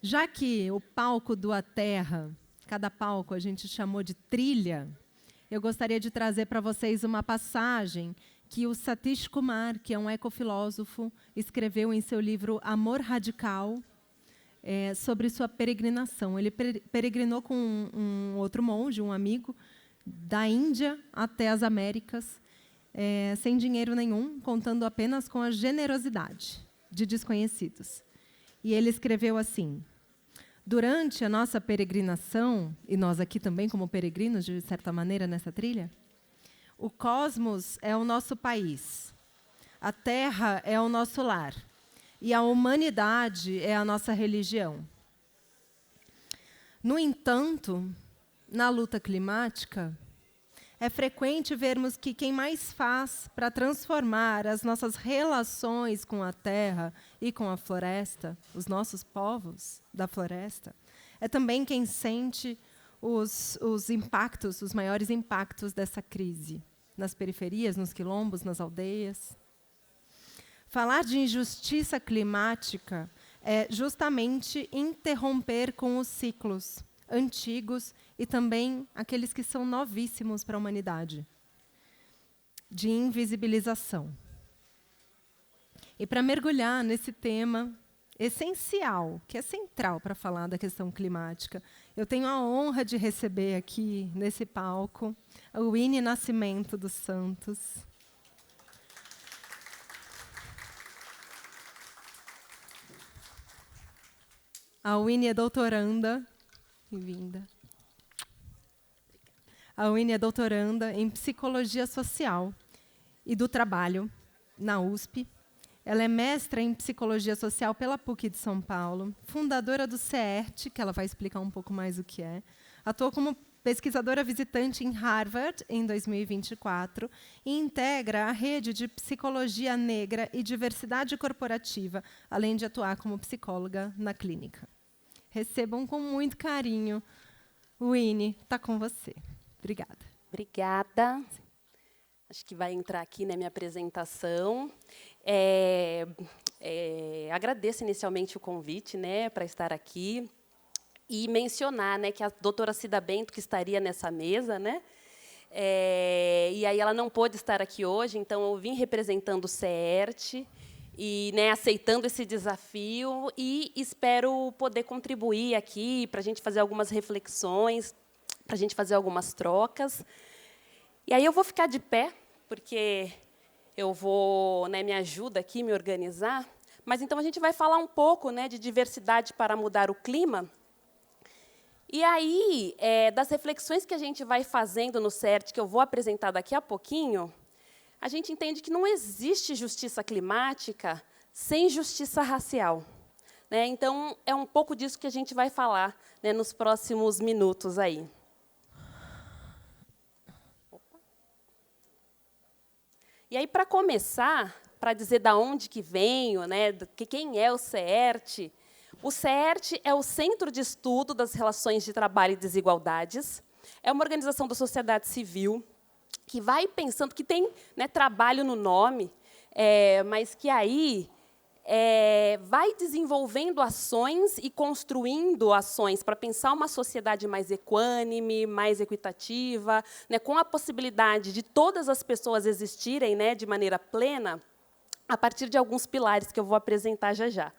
Já que o palco do A Terra, cada palco a gente chamou de trilha, eu gostaria de trazer para vocês uma passagem que o Satish Kumar, que é um ecofilósofo, escreveu em seu livro Amor Radical, sobre sua peregrinação. Ele peregrinou com um outro monge, um amigo, da Índia até as Américas, sem dinheiro nenhum, contando apenas com a generosidade de desconhecidos. E ele escreveu assim: durante a nossa peregrinação, e nós aqui também como peregrinos, de certa maneira, nessa trilha, o cosmos é o nosso país, a Terra é o nosso lar, e a humanidade é a nossa religião. No entanto, na luta climática, é frequente vermos que quem mais faz para transformar as nossas relações com a terra e com a floresta, os nossos povos da floresta, é também quem sente os impactos, os maiores impactos dessa crise, nas periferias, nos quilombos, nas aldeias. Falar de injustiça climática é justamente interromper com os ciclos antigos e também aqueles que são novíssimos para a humanidade, de invisibilização. E para mergulhar nesse tema essencial, que é central para falar da questão climática, eu tenho a honra de receber aqui, nesse palco, a Winnie Nascimento dos Santos. A Winnie é doutoranda. Bem-vinda. A Winnie é doutoranda em Psicologia Social e do Trabalho, na USP. Ela é mestra em Psicologia Social pela PUC de São Paulo, fundadora do CERT, que ela vai explicar um pouco mais o que é. Atuou como pesquisadora visitante em Harvard, em 2024, e integra a rede de Psicologia Negra e Diversidade Corporativa, além de atuar como psicóloga na clínica. Recebam com muito carinho. Winnie, está com você. Obrigada. Obrigada. Acho que vai entrar aqui na minha apresentação. Agradeço inicialmente o convite, para estar aqui e mencionar, que a doutora Cida Bento, que estaria nessa mesa, e aí ela não pôde estar aqui hoje, então eu vim representando o CERT, e aceitando esse desafio, e espero poder contribuir aqui para a gente fazer algumas reflexões, para a gente fazer algumas trocas. E aí eu vou ficar de pé, porque eu vou, me ajuda aqui me organizar, mas então a gente vai falar um pouco de diversidade para mudar o clima. E aí, das reflexões que a gente vai fazendo no CERT, que eu vou apresentar daqui a pouquinho, a gente entende que não existe justiça climática sem justiça racial. Então, é um pouco disso que a gente vai falar nos próximos minutos aí. E aí, para começar, para dizer de onde que venho, quem é o CERT é o Centro de Estudo das Relações de Trabalho e Desigualdades, é uma organização da sociedade civil, que vai pensando que tem trabalho no nome, mas que aí vai desenvolvendo ações e construindo ações para pensar uma sociedade mais equânime, mais equitativa, com a possibilidade de todas as pessoas existirem de maneira plena, a partir de alguns pilares que eu vou apresentar já já.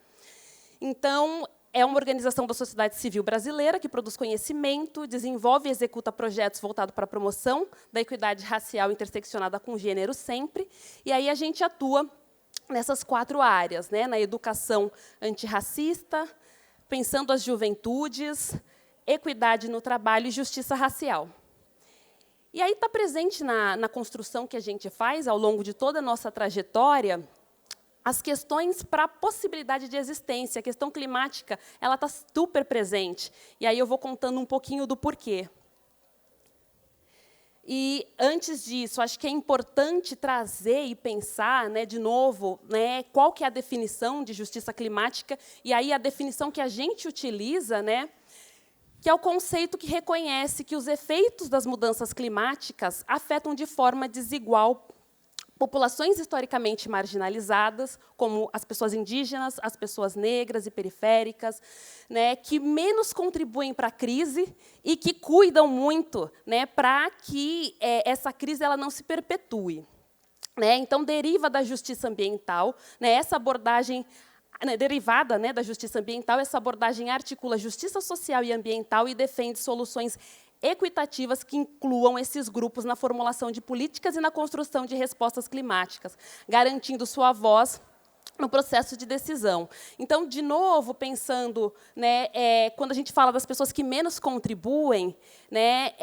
Então, é uma organização da sociedade civil brasileira que produz conhecimento, desenvolve e executa projetos voltados para a promoção da equidade racial interseccionada com gênero sempre. E aí a gente atua nessas 4 áreas, na educação antirracista, pensando as juventudes, equidade no trabalho e justiça racial. E aí está presente na construção que a gente faz ao longo de toda a nossa trajetória as questões para a possibilidade de existência. A questão climática ela está super presente. E aí eu vou contando um pouquinho do porquê. E, antes disso, acho que é importante trazer e pensar, de novo, qual que é a definição de justiça climática, e aí a definição que a gente utiliza, que é o conceito que reconhece que os efeitos das mudanças climáticas afetam de forma desigual populações historicamente marginalizadas, como as pessoas indígenas, as pessoas negras e periféricas, né, que menos contribuem para a crise e que cuidam muito, né, para que essa crise ela não se perpetue. Né? Então, deriva da justiça ambiental, né, essa abordagem derivada, né, da justiça ambiental, essa abordagem articula justiça social e ambiental e defende soluções equitativas que incluam esses grupos na formulação de políticas e na construção de respostas climáticas, garantindo sua voz no processo de decisão. Então, de novo, pensando, né, quando a gente fala das pessoas que menos contribuem, né,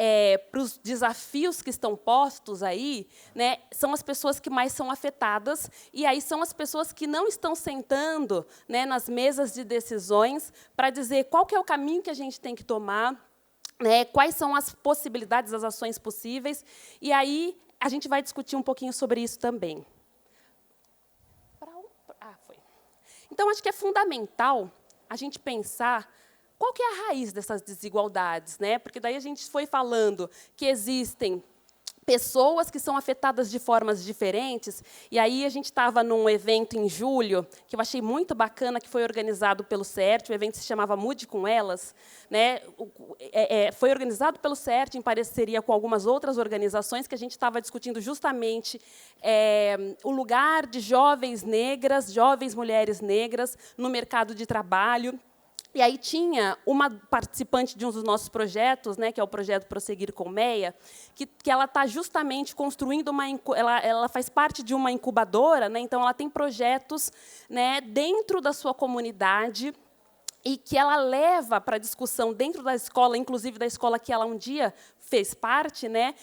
para os desafios que estão postos aí, né, são as pessoas que mais são afetadas, e aí são as pessoas que não estão sentando, né, nas mesas de decisões para dizer qual que é o caminho que a gente tem que tomar, né, quais são as possibilidades, as ações possíveis, e aí a gente vai discutir um pouquinho sobre isso também. Então, acho que é fundamental a gente pensar qual que é a raiz dessas desigualdades, né? Porque daí a gente foi falando que existem pessoas que são afetadas de formas diferentes, e aí a gente estava num evento em julho, que eu achei muito bacana, que foi organizado pelo CERT, o evento se chamava Mude com Elas, né? Foi organizado pelo CERT, em parceria com algumas outras organizações, que a gente estava discutindo justamente o lugar de jovens negras, jovens mulheres negras, no mercado de trabalho. E aí tinha uma participante de um dos nossos projetos, né, que é o projeto Prosseguir Colmeia, que ela está justamente construindo ela faz parte de uma incubadora, né, então ela tem projetos, né, dentro da sua comunidade e que ela leva para discussão dentro da escola, inclusive da escola que ela um dia fez parte, né,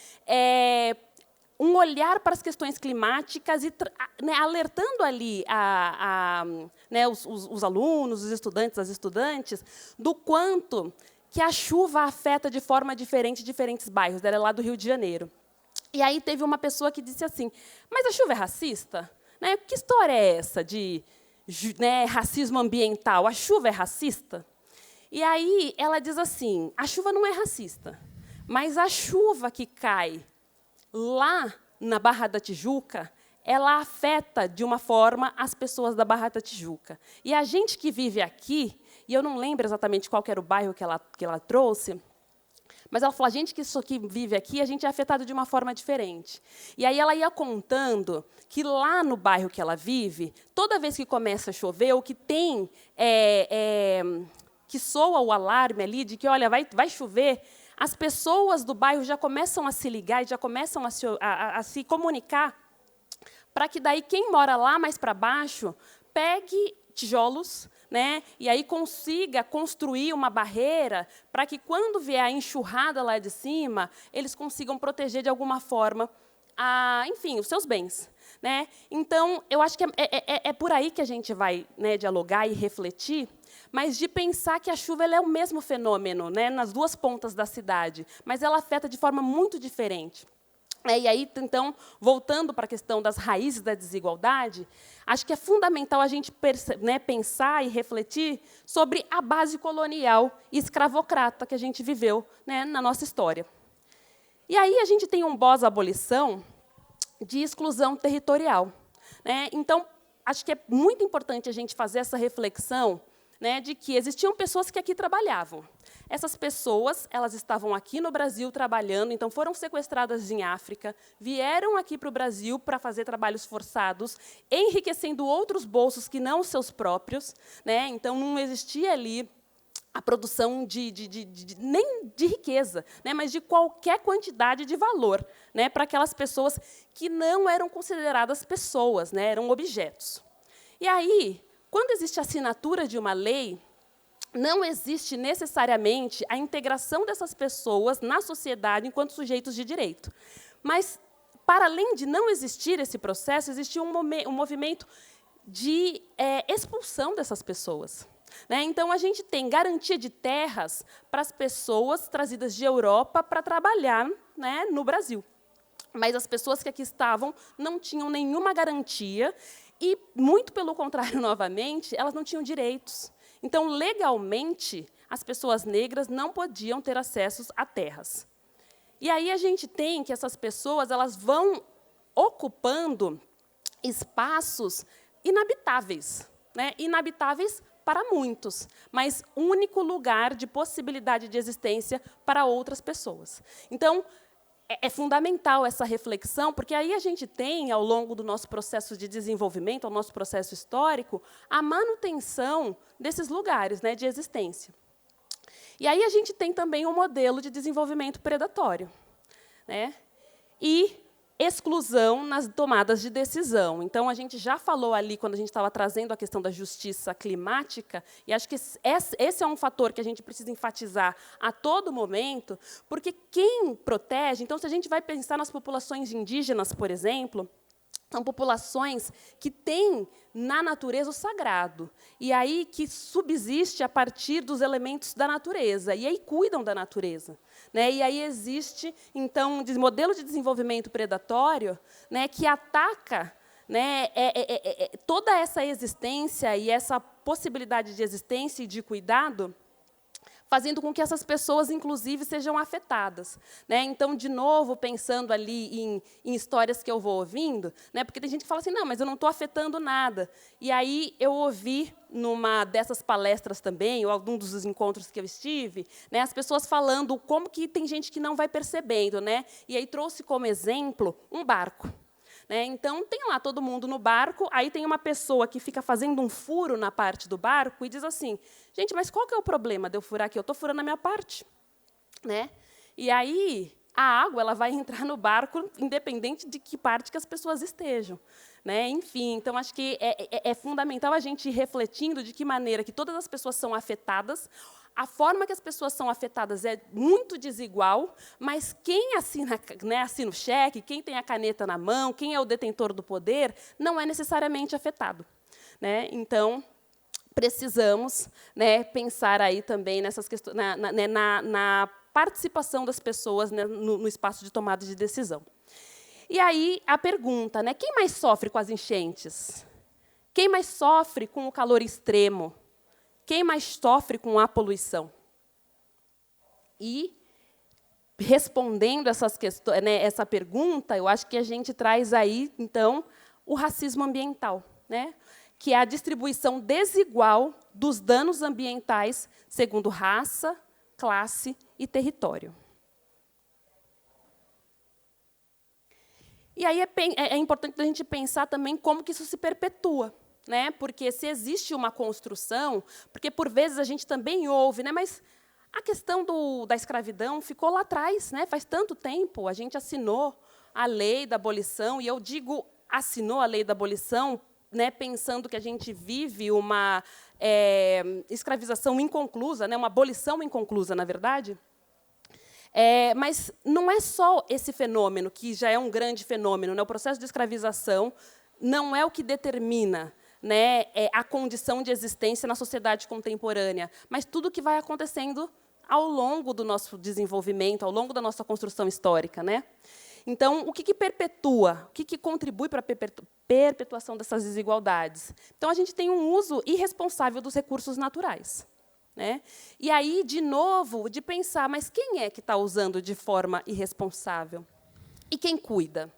um olhar para as questões climáticas e, né, alertando ali né, os alunos, os estudantes, as estudantes, do quanto que a chuva afeta de forma diferente diferentes bairros. Ela é lá do Rio de Janeiro. E aí teve uma pessoa que disse assim, mas a chuva é racista? Né, que história é essa de, né, racismo ambiental? A chuva é racista? E aí ela diz assim, a chuva não é racista, mas a chuva que cai lá na Barra da Tijuca, ela afeta de uma forma as pessoas da Barra da Tijuca. E a gente que vive aqui, e eu não lembro exatamente qual que era o bairro que ela trouxe, mas ela falou, a gente que vive aqui, a gente é afetado de uma forma diferente. E aí ela ia contando que lá no bairro que ela vive, toda vez que começa a chover, ou que tem, que soa o alarme ali de que, olha, vai chover, as pessoas do bairro já começam a se ligar e já começam a se comunicar para que daí quem mora lá mais para baixo pegue tijolos, né, e aí consiga construir uma barreira para que, quando vier a enxurrada lá de cima, eles consigam proteger de alguma forma, enfim, os seus bens. Né? Então, eu acho que é por aí que a gente vai, né, dialogar e refletir, mas de pensar que a chuva ela é o mesmo fenômeno, né, nas duas pontas da cidade, mas ela afeta de forma muito diferente. E aí, então, voltando para a questão das raízes da desigualdade, acho que é fundamental a gente pensar e refletir sobre a base colonial e escravocrata que a gente viveu, né, na nossa história. E aí a gente tem um pós-abolição de exclusão territorial, né? Então, acho que é muito importante a gente fazer essa reflexão, né, de que existiam pessoas que aqui trabalhavam. Essas pessoas, elas estavam aqui no Brasil trabalhando, então foram sequestradas em África, vieram aqui para o Brasil para fazer trabalhos forçados, enriquecendo outros bolsos que não os seus próprios, né? Então não existia ali a produção nem de riqueza, né, mas de qualquer quantidade de valor, né, para aquelas pessoas que não eram consideradas pessoas, né, eram objetos. E aí, quando existe a assinatura de uma lei, não existe necessariamente a integração dessas pessoas na sociedade enquanto sujeitos de direito. Mas, para além de não existir esse processo, existia um movimento de expulsão dessas pessoas. Né? Então, a gente tem garantia de terras para as pessoas trazidas de Europa para trabalhar, né, no Brasil. Mas as pessoas que aqui estavam não tinham nenhuma garantia e, muito pelo contrário, novamente, elas não tinham direitos. Então, legalmente, as pessoas negras não podiam ter acesso a terras. E aí a gente tem que essas pessoas elas vão ocupando espaços inabitáveis, né? Inabitáveis para muitos, mas único lugar de possibilidade de existência para outras pessoas. Então, é fundamental essa reflexão, porque aí a gente tem, ao longo do nosso processo de desenvolvimento, ao nosso processo histórico, a manutenção desses lugares, né, de existência. E aí a gente tem também um modelo de desenvolvimento predatório, né, e exclusão nas tomadas de decisão. Então, a gente já falou ali, quando a gente estava trazendo a questão da justiça climática, e acho que esse é um fator que a gente precisa enfatizar a todo momento, porque quem protege... Então, se a gente vai pensar nas populações indígenas, por exemplo, são populações que têm na natureza o sagrado, e aí que subsiste a partir dos elementos da natureza, e aí cuidam da natureza. Né? E aí existe, então, um modelo de desenvolvimento predatório, né, que ataca, né, toda essa existência e essa possibilidade de existência e de cuidado, fazendo com que essas pessoas, inclusive, sejam afetadas. Né? Então, de novo, pensando ali em histórias que eu vou ouvindo, né? Porque tem gente que fala assim, não, mas eu não estou afetando nada. E aí eu ouvi, numa dessas palestras também, ou algum dos encontros que eu estive, né, as pessoas falando como que tem gente que não vai percebendo. Né? E aí trouxe como exemplo um barco. Né? Então, tem lá todo mundo no barco, aí tem uma pessoa que fica fazendo um furo na parte do barco e diz assim, gente, mas qual que é o problema de eu furar aqui? Eu estou furando a minha parte. Né? E aí, a água ela vai entrar no barco, independente de que parte que as pessoas estejam. Né? Enfim, então, acho que é fundamental a gente ir refletindo de que maneira que todas as pessoas são afetadas. A forma que as pessoas são afetadas é muito desigual, mas quem assina, né, assina o cheque, quem tem a caneta na mão, quem é o detentor do poder, não é necessariamente afetado. Né? Então, precisamos, né, pensar aí também nessas questões, na participação das pessoas, né, no espaço de tomada de decisão. E aí a pergunta, né, quem mais sofre com as enchentes? Quem mais sofre com o calor extremo? Quem mais sofre com a poluição? E, respondendo essas questões, né, essa pergunta, eu acho que a gente traz aí, então, o racismo ambiental, né, que é a distribuição desigual dos danos ambientais segundo raça, classe e território. E aí é importante a gente pensar também como que isso se perpetua. Né? Porque se existe uma construção, porque por vezes a gente também ouve, né? Mas a questão da escravidão ficou lá atrás, né? Faz tanto tempo, a gente assinou a lei da abolição, e eu digo assinou a lei da abolição, né? Pensando que a gente vive uma escravização inconclusa, né? Uma abolição inconclusa, na verdade. Mas não é só esse fenômeno, que já é um grande fenômeno, né? O processo de escravização não é o que determina, né, a condição de existência na sociedade contemporânea, mas tudo o que vai acontecendo ao longo do nosso desenvolvimento, ao longo da nossa construção histórica. Né? Então, o que perpetua, o que contribui para a perpetuação dessas desigualdades? Então, a gente tem um uso irresponsável dos recursos naturais. Né? E aí, de novo, de pensar, mas quem é que está usando de forma irresponsável? E quem cuida?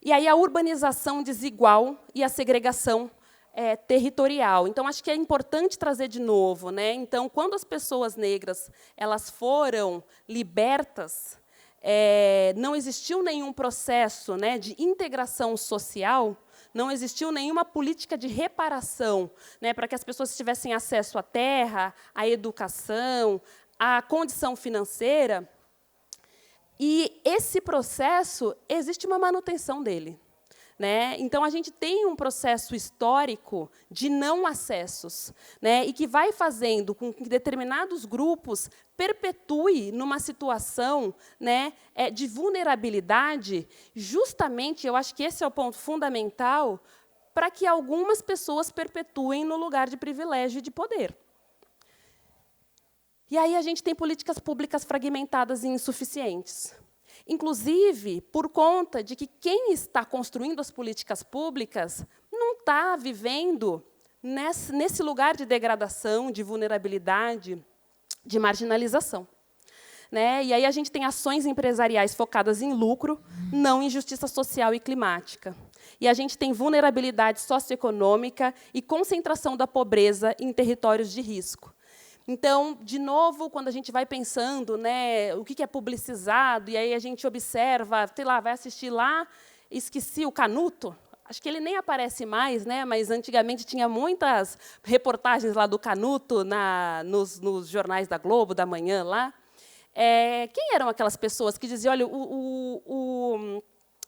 E aí a urbanização desigual e a segregação territorial. Então, acho que é importante trazer de novo. Né? Então, quando as pessoas negras elas foram libertas, não existiu nenhum processo, né, de integração social, não existiu nenhuma política de reparação, né, para que as pessoas tivessem acesso à terra, à educação, à condição financeira. E esse processo, existe uma manutenção dele. Né? Então, a gente tem um processo histórico de não acessos, né? E que vai fazendo com que determinados grupos perpetuem numa situação, né, de vulnerabilidade, justamente, eu acho que esse é o ponto fundamental, para que algumas pessoas perpetuem no lugar de privilégio e de poder. E aí a gente tem políticas públicas fragmentadas e insuficientes. Inclusive, por conta de que quem está construindo as políticas públicas não está vivendo nesse lugar de degradação, de vulnerabilidade, de marginalização. né? E aí a gente tem ações empresariais focadas em lucro, não em justiça social e climática. E a gente tem vulnerabilidade socioeconômica e concentração da pobreza em territórios de risco. Então, de novo, quando a gente vai pensando, né, o que é publicizado, e aí a gente observa, sei lá, vai assistir lá, esqueci o Canuto, acho que ele nem aparece mais, né, mas antigamente tinha muitas reportagens lá do Canuto nos jornais da Globo, da manhã lá. Quem eram aquelas pessoas que diziam, olha, o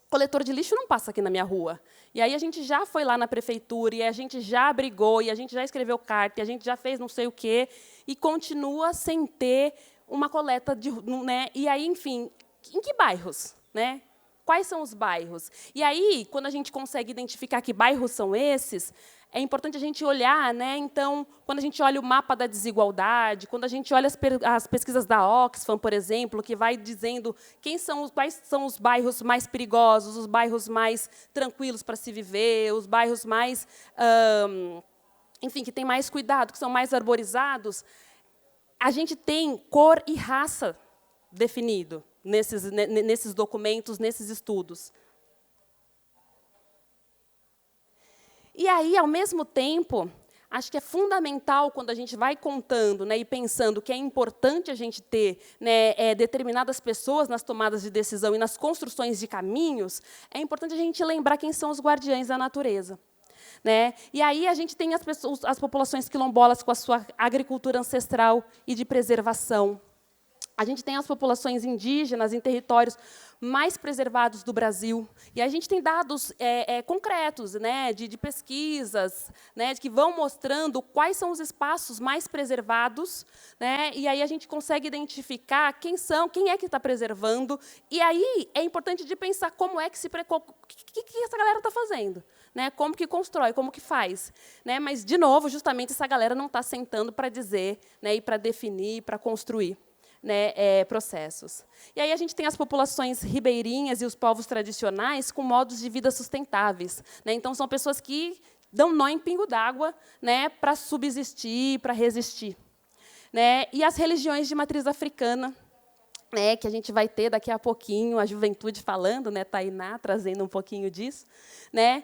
coletor de lixo não passa aqui na minha rua? E aí a gente já foi lá na prefeitura, e a gente já brigou, e a gente já escreveu carta, e a gente já fez não sei o quê, e continua sem ter uma coleta de, né? E aí, enfim, em que bairros, né? Quais são os bairros? E aí, quando a gente consegue identificar que bairros são esses, é importante a gente olhar, né? Então, quando a gente olha o mapa da desigualdade, quando a gente olha as pesquisas da Oxfam, por exemplo, que vai dizendo quais são os bairros mais perigosos, os bairros mais tranquilos para se viver, os bairros mais, enfim, que têm mais cuidado, que são mais arborizados, a gente tem cor e raça definido nesses documentos, nesses estudos. E aí, ao mesmo tempo, acho que é fundamental, quando a gente vai contando, né, e pensando que é importante a gente ter, né, determinadas pessoas nas tomadas de decisão e nas construções de caminhos, é importante a gente lembrar quem são os guardiães da natureza. Né? E aí a gente tem as populações quilombolas com a sua agricultura ancestral e de preservação. A gente tem as populações indígenas em territórios mais preservados do Brasil. E a gente tem dados concretos, né, de pesquisas, né, que vão mostrando quais são os espaços mais preservados, né, e aí a gente consegue identificar quem é que está preservando. E aí é importante de pensar como é que que essa galera está fazendo. Né, como que constrói, como que faz. Né, mas, de novo, justamente, essa galera não está sentando para dizer, né, e para definir, para construir, né, processos. E aí a gente tem as populações ribeirinhas e os povos tradicionais com modos de vida sustentáveis. Né, então, são pessoas que dão nó em pingo d'água, né, para subsistir, para resistir. Né, e as religiões de matriz africana, né, que a gente vai ter daqui a pouquinho, a juventude falando, né, Tainá trazendo um pouquinho disso. Né,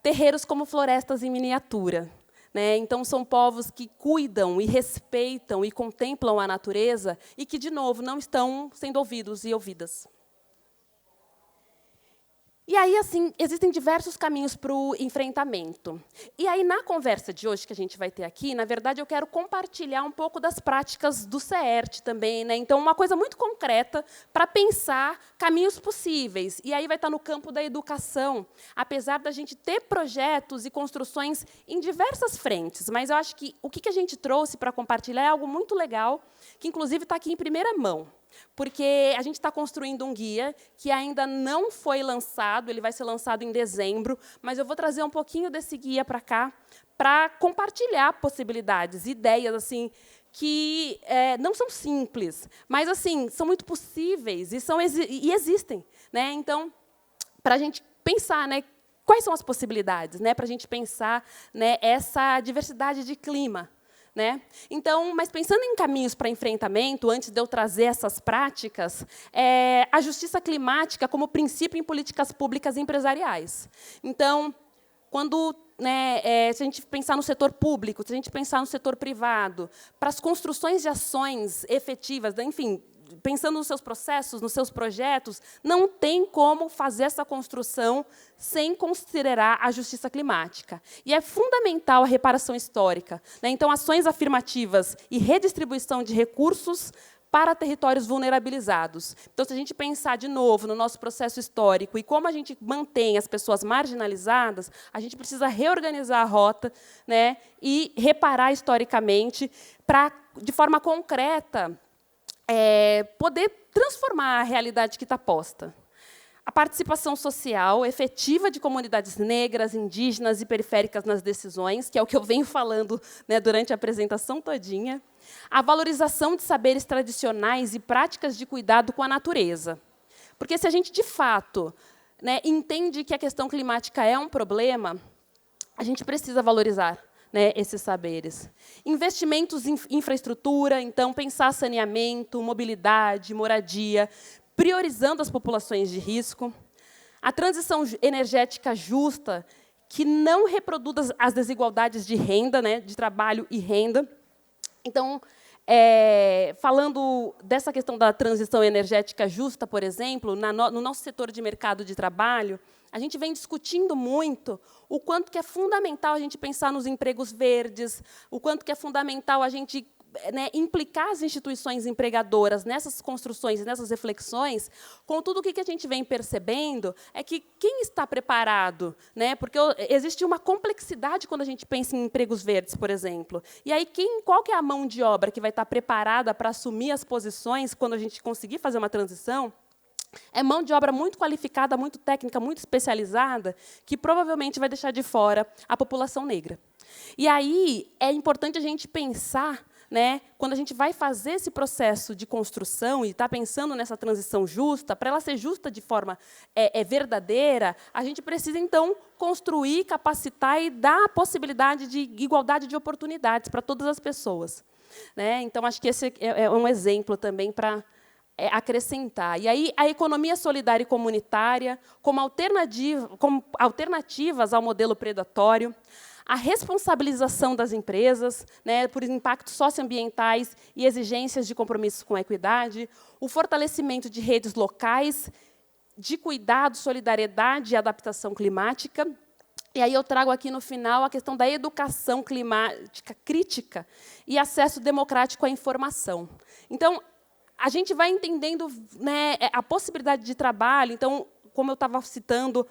terreiros como florestas em miniatura. Né? Então, são povos que cuidam e respeitam e contemplam a natureza e que, de novo, não estão sendo ouvidos e ouvidas. E aí, assim, existem diversos caminhos para o enfrentamento. E aí, na conversa de hoje que a gente vai ter aqui, na verdade, eu quero compartilhar um pouco das práticas do CERT também. Né? Então, uma coisa muito concreta para pensar caminhos possíveis. E aí vai estar no campo da educação, apesar da gente ter projetos e construções em diversas frentes. Mas eu acho que o que a gente trouxe para compartilhar é algo muito legal, que, inclusive, está aqui em primeira mão. Porque a gente está construindo um guia que ainda não foi lançado, ele vai ser lançado em dezembro, mas eu vou trazer um pouquinho desse guia para cá, para compartilhar possibilidades, ideias assim, que não são simples, mas assim são muito possíveis e existem. Né? Então, para a gente pensar, né, quais são as possibilidades, né, para a gente pensar, né, essa diversidade de clima. Né? Então, mas pensando em caminhos para enfrentamento, antes de eu trazer essas práticas, a justiça climática como princípio em políticas públicas empresariais. Então, quando, né, se a gente pensar no setor público, se a gente pensar no setor privado, para as construções de ações efetivas, enfim, pensando nos seus processos, nos seus projetos, não tem como fazer essa construção sem considerar a justiça climática. E é fundamental a reparação histórica. Né? Então, ações afirmativas e redistribuição de recursos para territórios vulnerabilizados. Então, se a gente pensar de novo no nosso processo histórico e como a gente mantém as pessoas marginalizadas, a gente precisa reorganizar a rota, né, e reparar historicamente para, de forma concreta, poder transformar a realidade que está posta. A participação social efetiva de comunidades negras, indígenas e periféricas nas decisões, que é o que eu venho falando, né, durante a apresentação todinha. A valorização de saberes tradicionais e práticas de cuidado com a natureza. Porque, se a gente, de fato, né, entende que a questão climática é um problema, a gente precisa valorizar, né, esses saberes. Investimentos em infraestrutura, então, pensar saneamento, mobilidade, moradia, priorizando as populações de risco. A transição energética justa, que não reproduza as desigualdades de renda, né, de trabalho e renda. Então, falando dessa questão da transição energética justa, por exemplo, no nosso setor de mercado de trabalho, a gente vem discutindo muito o quanto que é fundamental a gente pensar nos empregos verdes, o quanto que é fundamental a gente, né, implicar as instituições empregadoras nessas construções, nessas reflexões. Contudo, o que a gente vem percebendo é que quem está preparado, né, porque existe uma complexidade quando a gente pensa em empregos verdes, por exemplo. E aí, qual que é a mão de obra que vai estar preparada para assumir as posições quando a gente conseguir fazer uma transição? É mão de obra muito qualificada, muito técnica, muito especializada, que provavelmente vai deixar de fora a população negra. E aí é importante a gente pensar, né, quando a gente vai fazer esse processo de construção e está pensando nessa transição justa, para ela ser justa de forma verdadeira, a gente precisa, então, construir, capacitar e dar a possibilidade de igualdade de oportunidades para todas as pessoas, né? Então, acho que esse é um exemplo também para acrescentar. E aí, a economia solidária e comunitária, como alternativas ao modelo predatório, a responsabilização das empresas, né, por impactos socioambientais e exigências de compromissos com a equidade, o fortalecimento de redes locais de cuidado, solidariedade e adaptação climática. E aí eu trago aqui, no final, a questão da educação climática crítica e acesso democrático à informação. Então, a gente vai entendendo, né, a possibilidade de trabalho. Então, como eu estava citando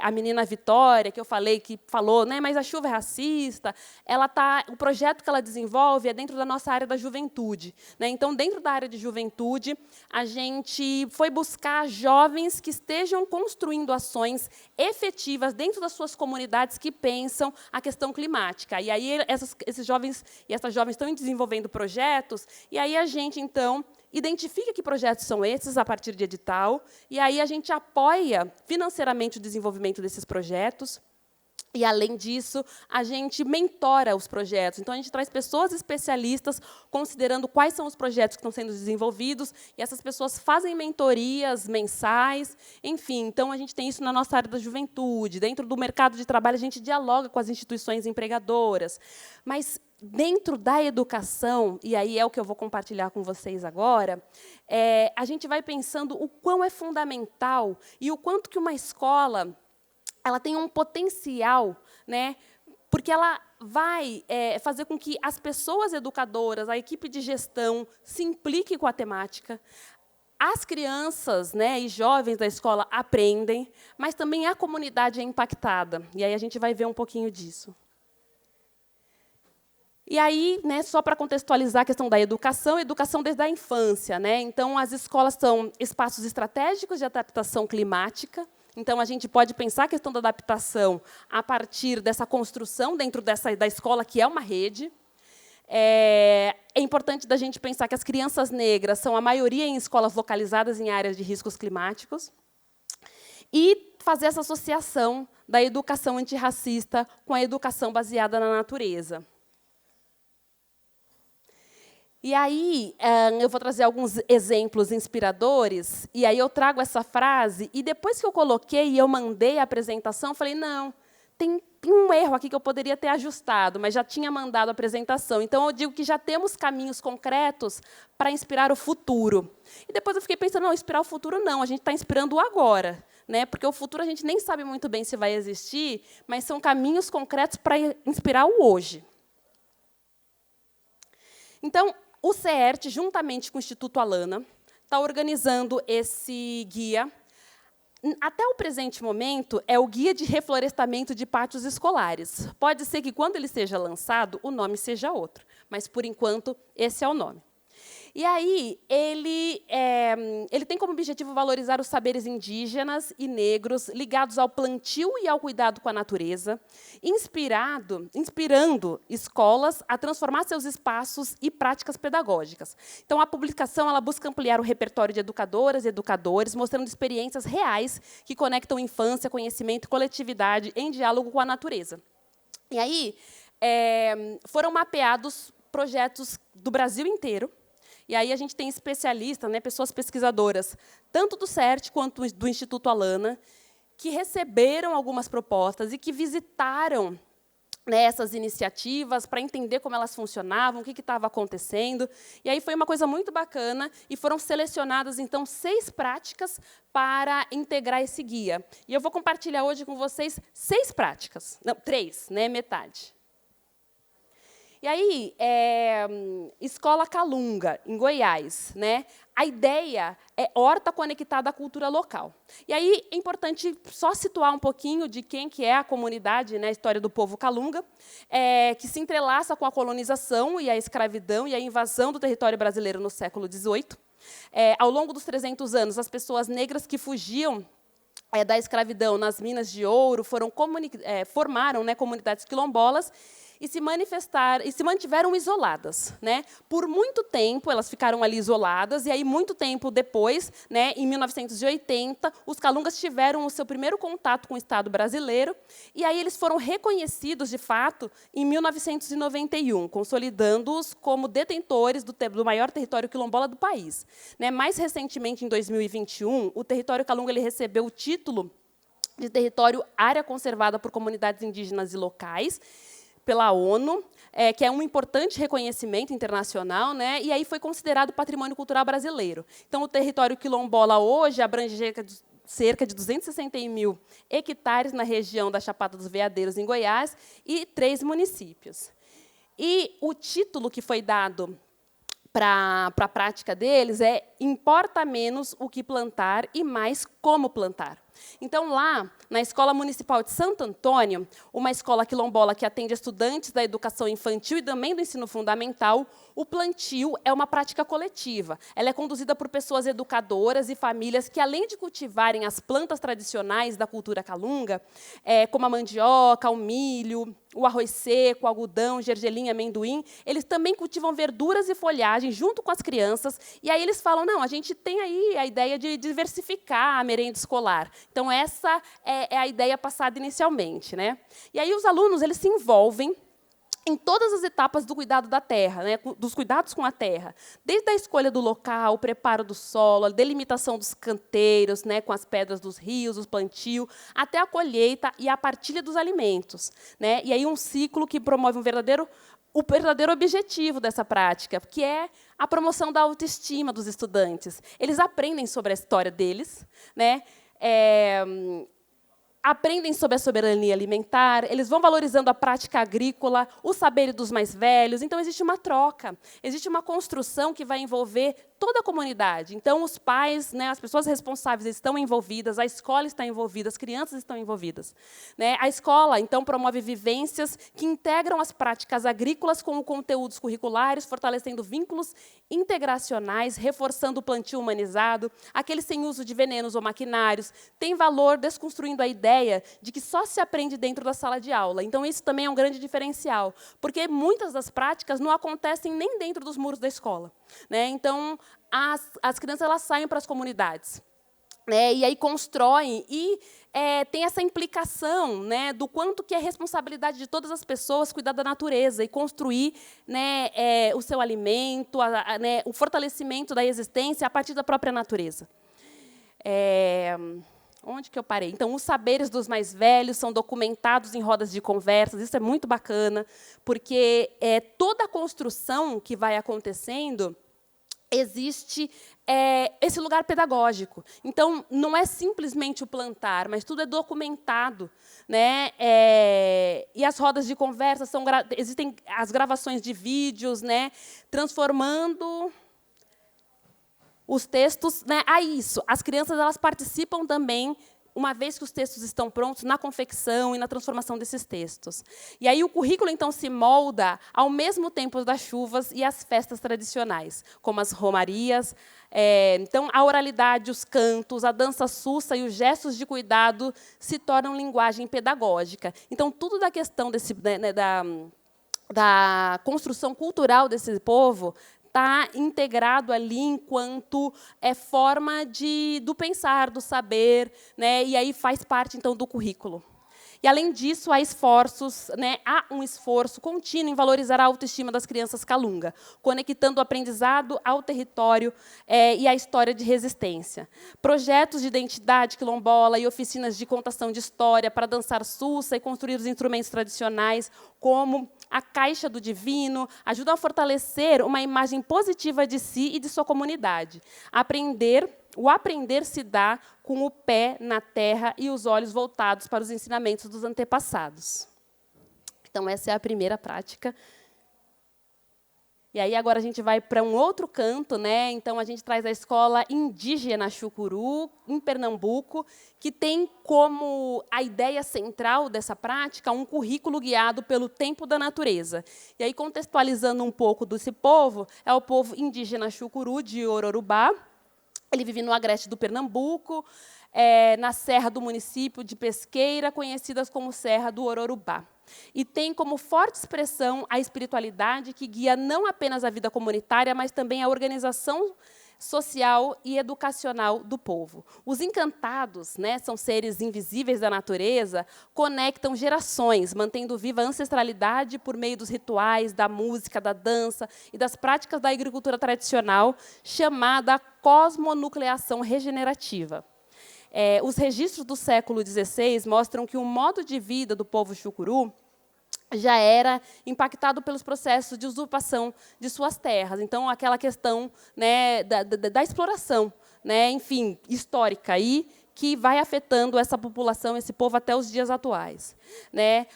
a menina Vitória, que eu falei, que falou, né, mas a chuva é racista, o projeto que ela desenvolve é dentro da nossa área da juventude, né? Então, dentro da área de juventude, a gente foi buscar jovens que estejam construindo ações efetivas dentro das suas comunidades que pensam a questão climática. E aí esses jovens e essas jovens estão desenvolvendo projetos, e aí a gente, então, identifica que projetos são esses a partir de edital, e aí a gente apoia financeiramente o desenvolvimento desses projetos. E, além disso, a gente mentora os projetos. Então, a gente traz pessoas especialistas, considerando quais são os projetos que estão sendo desenvolvidos, e essas pessoas fazem mentorias mensais. Enfim, então, a gente tem isso na nossa área da juventude. Dentro do mercado de trabalho, a gente dialoga com as instituições empregadoras. Mas, dentro da educação, e aí é o que eu vou compartilhar com vocês agora, a gente vai pensando o quão é fundamental e o quanto que uma escola ela tem um potencial, né, porque ela vai fazer com que as pessoas educadoras, a equipe de gestão, se implique com a temática. As crianças, né, e jovens da escola aprendem, mas também a comunidade é impactada. E aí a gente vai ver um pouquinho disso. E aí, né, só para contextualizar a questão da educação desde a infância, né? Então, as escolas são espaços estratégicos de adaptação climática. Então, a gente pode pensar a questão da adaptação a partir dessa construção dentro da escola, que é uma rede. É importante da gente pensar que as crianças negras são a maioria em escolas localizadas em áreas de riscos climáticos. E fazer essa associação da educação antirracista com a educação baseada na natureza. E aí, eu vou trazer alguns exemplos inspiradores, e aí eu trago essa frase, e depois que eu coloquei e eu mandei a apresentação, eu falei, não, tem um erro aqui que eu poderia ter ajustado, mas já tinha mandado a apresentação. Então, eu digo que já temos caminhos concretos para inspirar o futuro. E depois eu fiquei pensando, não, inspirar o futuro não, a gente está inspirando o agora, né? Porque o futuro a gente nem sabe muito bem se vai existir, mas são caminhos concretos para inspirar o hoje. Então, o CERT, juntamente com o Instituto Alana, está organizando esse guia. Até o presente momento, é o Guia de Reflorestamento de Pátios Escolares. Pode ser que, quando ele seja lançado, o nome seja outro, mas, por enquanto, esse é o nome. E aí, ele tem como objetivo valorizar os saberes indígenas e negros ligados ao plantio e ao cuidado com a natureza, inspirando escolas a transformar seus espaços e práticas pedagógicas. Então, a publicação ela busca ampliar o repertório de educadoras e educadores, mostrando experiências reais que conectam infância, conhecimento e coletividade em diálogo com a natureza. E aí foram mapeados projetos do Brasil inteiro. E aí a gente tem especialistas, né, pessoas pesquisadoras, tanto do CERT quanto do Instituto Alana, que receberam algumas propostas e que visitaram, né, essas iniciativas para entender como elas funcionavam, o que estava acontecendo. E aí foi uma coisa muito bacana e foram selecionadas, então, 6 práticas para integrar esse guia. E eu vou compartilhar hoje com vocês 6 práticas. Não, 3, né, metade. E aí, Escola Calunga, em Goiás, né? A ideia é horta conectada à cultura local. E aí é importante só situar um pouquinho de quem que é a comunidade, né, a história do povo Calunga, que se entrelaça com a colonização e a escravidão e a invasão do território brasileiro no século XVIII. Ao longo dos 300 anos, as pessoas negras que fugiam da escravidão nas minas de ouro formaram, né, comunidades quilombolas e se mantiveram isoladas, né? Por muito tempo, elas ficaram ali isoladas, e aí, muito tempo depois, né, em 1980, os calungas tiveram o seu primeiro contato com o Estado brasileiro, e aí eles foram reconhecidos, de fato, em 1991, consolidando-os como detentores do maior território quilombola do país. Né? Mais recentemente, em 2021, o território calunga ele recebeu o título de território área conservada por comunidades indígenas e locais, pela ONU, que é um importante reconhecimento internacional, né? E aí foi considerado patrimônio cultural brasileiro. Então, o território quilombola hoje abrange cerca de 261 mil hectares na região da Chapada dos Veadeiros, em Goiás, e 3 municípios. E o título que foi dado para a prática deles é importa menos o que plantar e mais como plantar. Então, lá, na Escola Municipal de Santo Antônio, uma escola quilombola que atende estudantes da educação infantil e também do ensino fundamental, o plantio é uma prática coletiva. Ela é conduzida por pessoas educadoras e famílias que, além de cultivarem as plantas tradicionais da cultura calunga, como a mandioca, o milho, o arroz seco, o algodão, gergelim, amendoim, eles também cultivam verduras e folhagem junto com as crianças, e aí eles falam, não, a gente tem aí a ideia de diversificar a merenda escolar. Então, essa é a ideia passada inicialmente, né? E aí os alunos eles se envolvem em todas as etapas do cuidado da terra, né, dos cuidados com a terra, desde a escolha do local, o preparo do solo, a delimitação dos canteiros, né, com as pedras dos rios, o plantio, até a colheita e a partilha dos alimentos. Né? E aí um ciclo que promove o verdadeiro objetivo dessa prática, que é a promoção da autoestima dos estudantes. Eles aprendem sobre a história deles, né? Aprendem sobre a soberania alimentar, eles vão valorizando a prática agrícola, o saber dos mais velhos. Então, existe uma troca, existe uma construção que vai envolver toda a comunidade. Então, os pais, né, as pessoas responsáveis estão envolvidas, a escola está envolvida, as crianças estão envolvidas. Né? A escola, então, promove vivências que integram as práticas agrícolas com conteúdos curriculares, fortalecendo vínculos integracionais, reforçando o plantio humanizado, aquele sem uso de venenos ou maquinários, tem valor desconstruindo a ideia de que só se aprende dentro da sala de aula. Então, isso também é um grande diferencial, porque muitas das práticas não acontecem nem dentro dos muros da escola. Né? Então, as crianças elas saem para as comunidades. Né? E aí constroem e tem essa implicação, né, do quanto que é responsabilidade de todas as pessoas cuidar da natureza e construir, né, o seu alimento, né, o fortalecimento da existência a partir da própria natureza. Onde que eu parei? Então, os saberes dos mais velhos são documentados em rodas de conversas. Isso é muito bacana, porque toda a construção que vai acontecendo existe esse lugar pedagógico. Então, não é simplesmente o plantar, mas tudo é documentado. Né? E as rodas de conversa, existem as gravações de vídeos, né? Transformando os textos, né, a isso. As crianças elas participam também, uma vez que os textos estão prontos, na confecção e na transformação desses textos. E aí o currículo, então, se molda ao mesmo tempo das chuvas e as festas tradicionais, como as romarias. Então, a oralidade, os cantos, a dança sussa e os gestos de cuidado se tornam linguagem pedagógica. Então, tudo da questão da construção cultural desse povo está integrado ali enquanto forma do pensar, do saber, né? E aí faz parte, então, do currículo. E, além disso, há esforços, né, há um esforço contínuo em valorizar a autoestima das crianças Calunga, conectando o aprendizado ao território e à história de resistência. Projetos de identidade quilombola e oficinas de contação de história para dançar sussa e construir os instrumentos tradicionais, como a Caixa do Divino, ajudam a fortalecer uma imagem positiva de si e de sua comunidade. O aprender se dá com o pé na terra e os olhos voltados para os ensinamentos dos antepassados. Então, essa é a primeira prática. E aí, agora, a gente vai para um outro canto, né? Então, a gente traz a escola indígena Chucuru, em Pernambuco, que tem como a ideia central dessa prática um currículo guiado pelo tempo da natureza. E aí, contextualizando um pouco desse povo, é o povo indígena Chucuru, de Ororubá. Ele vive no agreste do Pernambuco, na serra do município de Pesqueira, conhecidas como Serra do Ororubá. E tem como forte expressão a espiritualidade que guia não apenas a vida comunitária, mas também a organização social e educacional do povo. Os encantados, né, são seres invisíveis da natureza, conectam gerações, mantendo viva a ancestralidade por meio dos rituais, da música, da dança e das práticas da agricultura tradicional, chamada cosmonucleação regenerativa. Os registros do século XVI mostram que o modo de vida do povo Chucuru já era impactado pelos processos de usurpação de suas terras. Então, aquela questão, né, da exploração, né, enfim, histórica, aí, que vai afetando essa população, esse povo, até os dias atuais. Né?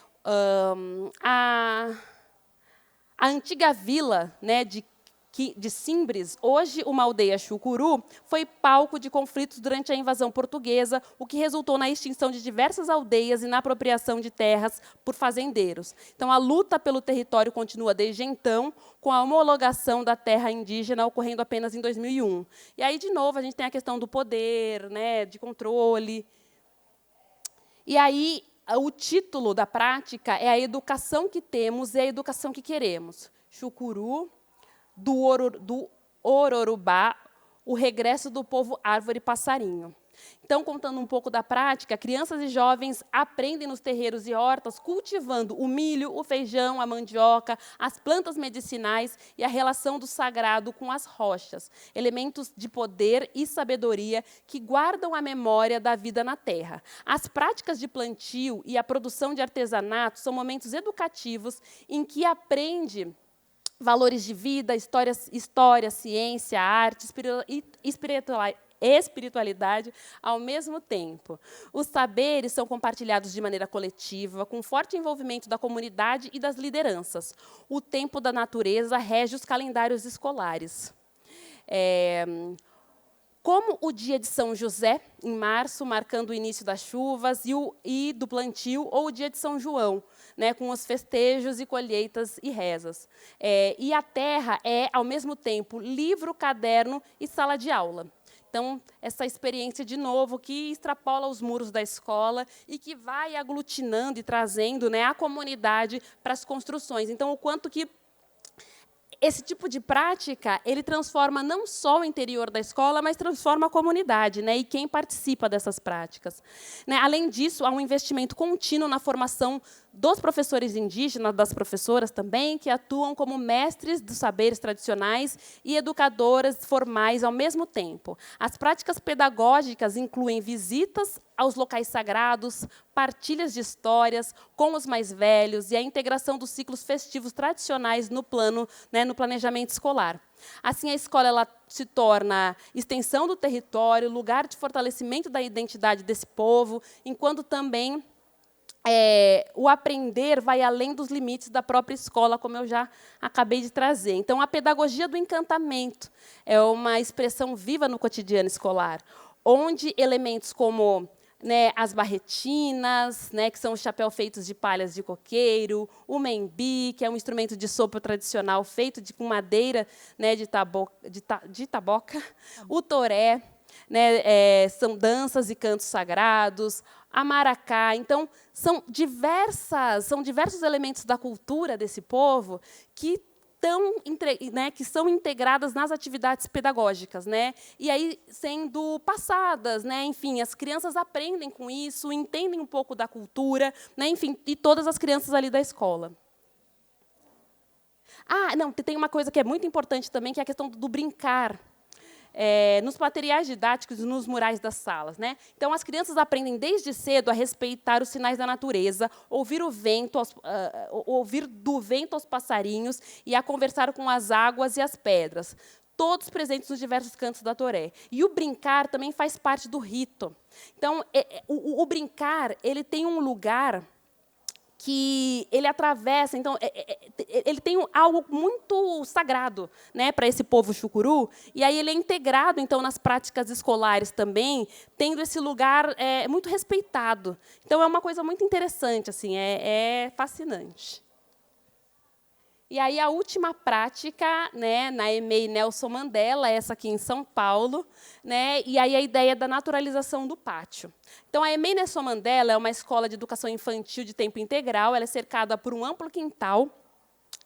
A antiga vila, né, de Simbres, hoje uma aldeia Chucuru, foi palco de conflitos durante a invasão portuguesa, o que resultou na extinção de diversas aldeias e na apropriação de terras por fazendeiros. Então, a luta pelo território continua desde então, com a homologação da terra indígena ocorrendo apenas em 2001. E aí, de novo, a gente tem a questão do poder, né, de controle. E aí, o título da prática é a educação que temos e a educação que queremos. Chucuru, do Ororubá, o regresso do povo árvore passarinho. Então, contando um pouco da prática, crianças e jovens aprendem nos terreiros e hortas, cultivando o milho, o feijão, a mandioca, as plantas medicinais e a relação do sagrado com as rochas, elementos de poder e sabedoria que guardam a memória da vida na terra. As práticas de plantio e a produção de artesanato são momentos educativos em que aprende valores de vida, história, ciência, arte, espiritualidade ao mesmo tempo. Os saberes são compartilhados de maneira coletiva, com forte envolvimento da comunidade e das lideranças. O tempo da natureza rege os calendários escolares. Como o dia de São José, em março, marcando o início das chuvas e do plantio, ou o dia de São João, né, com os festejos e colheitas e rezas. E a terra é, ao mesmo tempo, livro, caderno e sala de aula. Então, essa experiência, de novo, que extrapola os muros da escola e que vai aglutinando e trazendo, né, a comunidade para as construções. Então, o quanto que esse tipo de prática, ele transforma não só o interior da escola, mas transforma a comunidade, né, e quem participa dessas práticas. Né? Além disso, há um investimento contínuo na formação dos professores indígenas, das professoras também, que atuam como mestres dos saberes tradicionais e educadoras formais ao mesmo tempo. As práticas pedagógicas incluem visitas aos locais sagrados, partilhas de histórias com os mais velhos e a integração dos ciclos festivos tradicionais no plano, né, no planejamento escolar. Assim, a escola ela se torna extensão do território, lugar de fortalecimento da identidade desse povo, enquanto também o aprender vai além dos limites da própria escola, como eu já acabei de trazer. Então, a pedagogia do encantamento é uma expressão viva no cotidiano escolar, onde elementos como, né, as barretinas, né, que são os chapéus feitos de palhas de coqueiro, o membi, que é um instrumento de sopro tradicional feito com madeira, né, de taboca, o toré, né, são danças e cantos sagrados, a maracá. Então, são diversos elementos da cultura desse povo que que são integradas nas atividades pedagógicas, né? E aí sendo passadas, né? Enfim, as crianças aprendem com isso, entendem um pouco da cultura, né? Enfim, e todas as crianças ali da escola. Ah, não, tem uma coisa que é muito importante também, que é a questão do brincar. Nos materiais didáticos e nos murais das salas, né? Então, as crianças aprendem desde cedo a respeitar os sinais da natureza, ouvir do vento aos passarinhos e a conversar com as águas e as pedras, todos presentes nos diversos cantos da Toré. E o brincar também faz parte do rito. Então, o brincar ele tem um lugar que ele atravessa, então, ele tem algo muito sagrado, né, para esse povo chucuru, e aí ele é integrado, então, nas práticas escolares também, tendo esse lugar muito respeitado. Então, é uma coisa muito interessante, assim, é fascinante. E aí, a última prática, né, na EMEI Nelson Mandela, essa aqui em São Paulo, né, e aí a ideia da naturalização do pátio. Então, a EMEI Nelson Mandela é uma escola de educação infantil de tempo integral, ela é cercada por um amplo quintal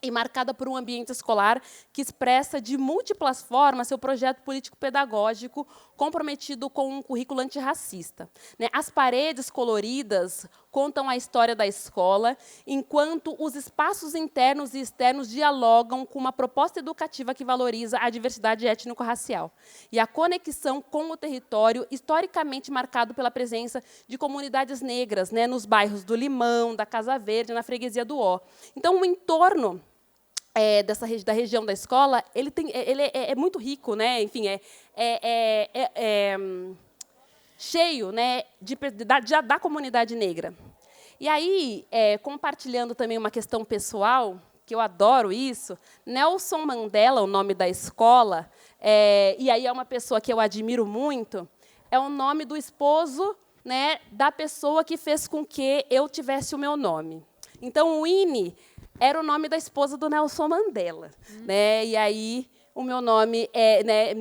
e marcada por um ambiente escolar que expressa de múltiplas formas seu projeto político-pedagógico comprometido com um currículo antirracista. As paredes coloridas contam a história da escola, enquanto os espaços internos e externos dialogam com uma proposta educativa que valoriza a diversidade étnico-racial e a conexão com o território historicamente marcado pela presença de comunidades negras, né, nos bairros do Limão, da Casa Verde, na freguesia do Ó. Então, o entorno da região da escola, ele é muito rico, né? Enfim, cheio, né, da comunidade negra. E aí, compartilhando também uma questão pessoal, que eu adoro isso, Nelson Mandela, o nome da escola, e aí é uma pessoa que eu admiro muito, é o nome do esposo, né, da pessoa que fez com que eu tivesse o meu nome. Então, o Winnie era o nome da esposa do Nelson Mandela, né? E aí o meu nome né,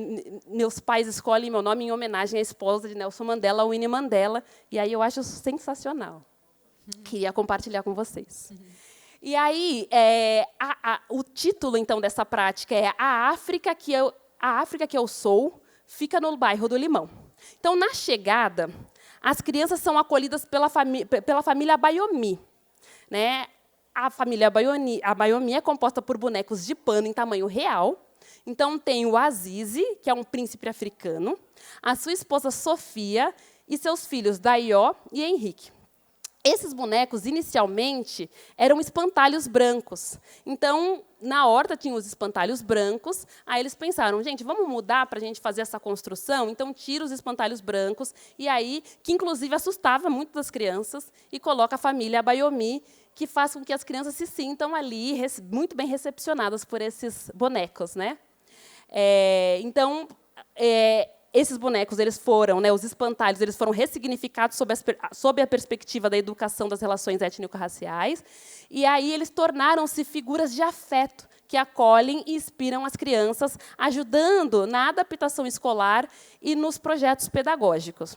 meus pais escolhem meu nome em homenagem à esposa de Nelson Mandela, Winnie Mandela, e aí eu acho sensacional. Queria compartilhar com vocês. E aí o título então dessa prática é A África que eu sou fica no bairro do Limão. Então, na chegada, as crianças são acolhidas pela família Abayomi, né? A família Abayomi é composta por bonecos de pano em tamanho real. Então, tem o Azizi, que é um príncipe africano, a sua esposa Sofia e seus filhos Daió e Henrique. Esses bonecos, inicialmente, eram espantalhos brancos. Então, na horta tinha os espantalhos brancos. Aí eles pensaram, gente, vamos mudar para a gente fazer essa construção? Então, tira os espantalhos brancos, e aí, que inclusive assustava muito das crianças, e coloca a família Abayomi, que faz com que as crianças se sintam ali muito bem recepcionadas por esses bonecos, né? Então, esses bonecos, eles foram, né, os espantalhos, eles foram ressignificados sob a perspectiva da educação das relações étnico-raciais, e aí eles tornaram-se figuras de afeto que acolhem e inspiram as crianças, ajudando na adaptação escolar e nos projetos pedagógicos.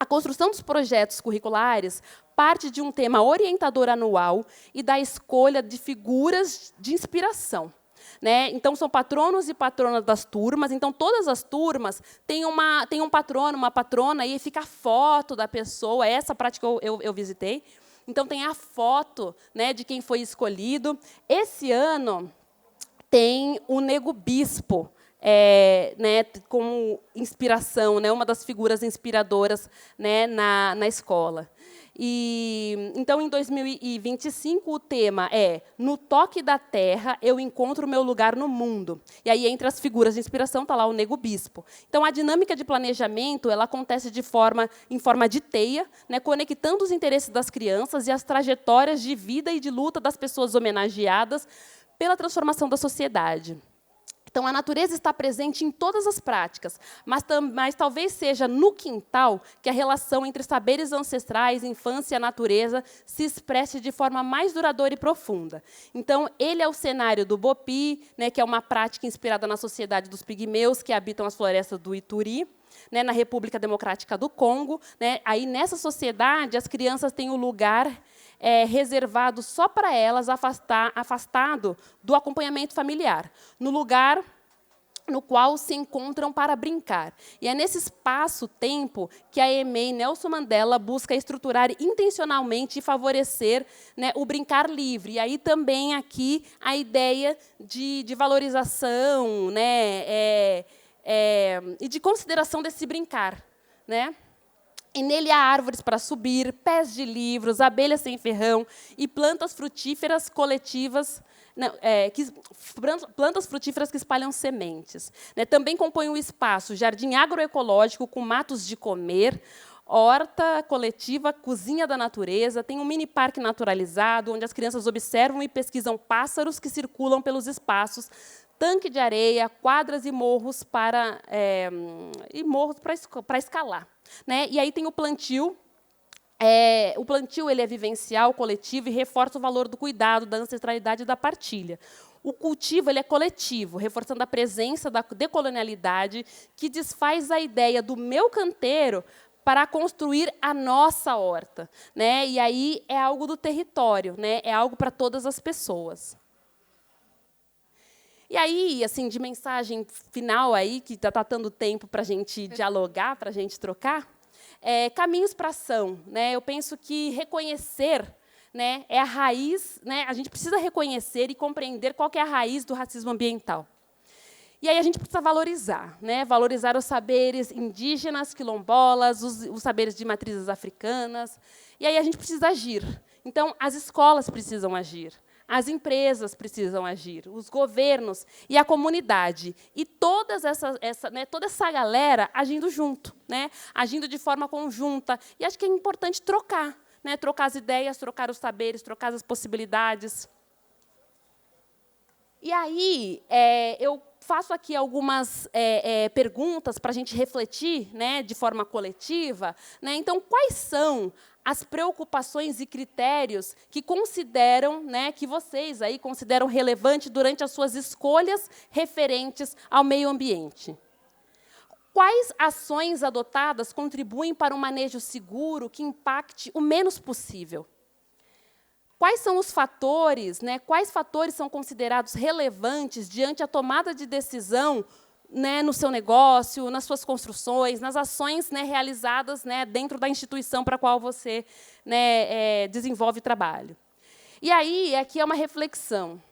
A construção dos projetos curriculares parte de um tema orientador anual e da escolha de figuras de inspiração, né? Então, são patronos e patronas das turmas. Então, todas as turmas têm um patrono, uma patrona, e fica a foto da pessoa. Essa prática eu visitei. Então, tem a foto, né, de quem foi escolhido. Esse ano tem o Nego Bispo, né, como inspiração, né, uma das figuras inspiradoras, né, na escola. Então, em 2025, o tema é No Toque da Terra, eu encontro o meu lugar no mundo. E aí, entre as figuras de inspiração, está lá o Nego Bispo. Então, a dinâmica de planejamento ela acontece em forma de teia, né, conectando os interesses das crianças e as trajetórias de vida e de luta das pessoas homenageadas pela transformação da sociedade. Então, a natureza está presente em todas as práticas, mas talvez seja no quintal que a relação entre saberes ancestrais, infância e a natureza se expresse de forma mais duradoura e profunda. Então, ele é o cenário do Bopi, né, que é uma prática inspirada na sociedade dos pigmeus, que habitam as florestas do Ituri, né, na República Democrática do Congo. Né. Aí, nessa sociedade, as crianças têm o lugar reservado só para elas, afastado do acompanhamento familiar, no lugar no qual se encontram para brincar. E é nesse espaço-tempo que a EMEI Nelson Mandela busca estruturar intencionalmente e favorecer, né, o brincar livre. E aí também aqui a ideia de valorização, né, e de consideração desse brincar, né? E nele há árvores para subir, pés de livros, abelhas sem ferrão e plantas frutíferas coletivas, plantas frutíferas que espalham sementes. Né? Também compõe o espaço jardim agroecológico com matos de comer, horta coletiva, cozinha da natureza, tem um mini parque naturalizado, onde as crianças observam e pesquisam pássaros que circulam pelos espaços, tanque de areia, quadras e morros para escalar. Né? E aí tem o plantio. O plantio ele é vivencial, coletivo, e reforça o valor do cuidado, da ancestralidade e da partilha. O cultivo ele é coletivo, reforçando a presença da decolonialidade, que desfaz a ideia do meu canteiro para construir a nossa horta. Né? E aí é algo do território, né? É algo para todas as pessoas. E aí, assim, de mensagem final, aí, que está dando tempo para a gente dialogar, para a gente trocar, caminhos para a ação. Né? Eu penso que reconhecer, né, é a raiz, né, a gente precisa reconhecer e compreender qual que é a raiz do racismo ambiental. E aí a gente precisa valorizar, né, valorizar os saberes indígenas, quilombolas, os saberes de matrizes africanas. E aí a gente precisa agir. Então, as escolas precisam agir. As empresas precisam agir, os governos e a comunidade. E toda essa galera agindo junto, né? Agindo de forma conjunta. E acho que é importante trocar, né? Trocar as ideias, trocar os saberes, trocar as possibilidades. E aí, eu faço aqui algumas perguntas para a gente refletir, né, de forma coletiva. Né? Então, quais são as preocupações e critérios que consideram, né, que vocês aí consideram relevante durante as suas escolhas referentes ao meio ambiente? Quais ações adotadas contribuem para um manejo seguro que impacte o menos possível? Quais são os fatores, né, quais fatores são considerados relevantes diante a tomada de decisão, né, no seu negócio, nas suas construções, nas ações, né, realizadas, né, dentro da instituição para a qual você, né, desenvolve trabalho? E aí, aqui é uma reflexão.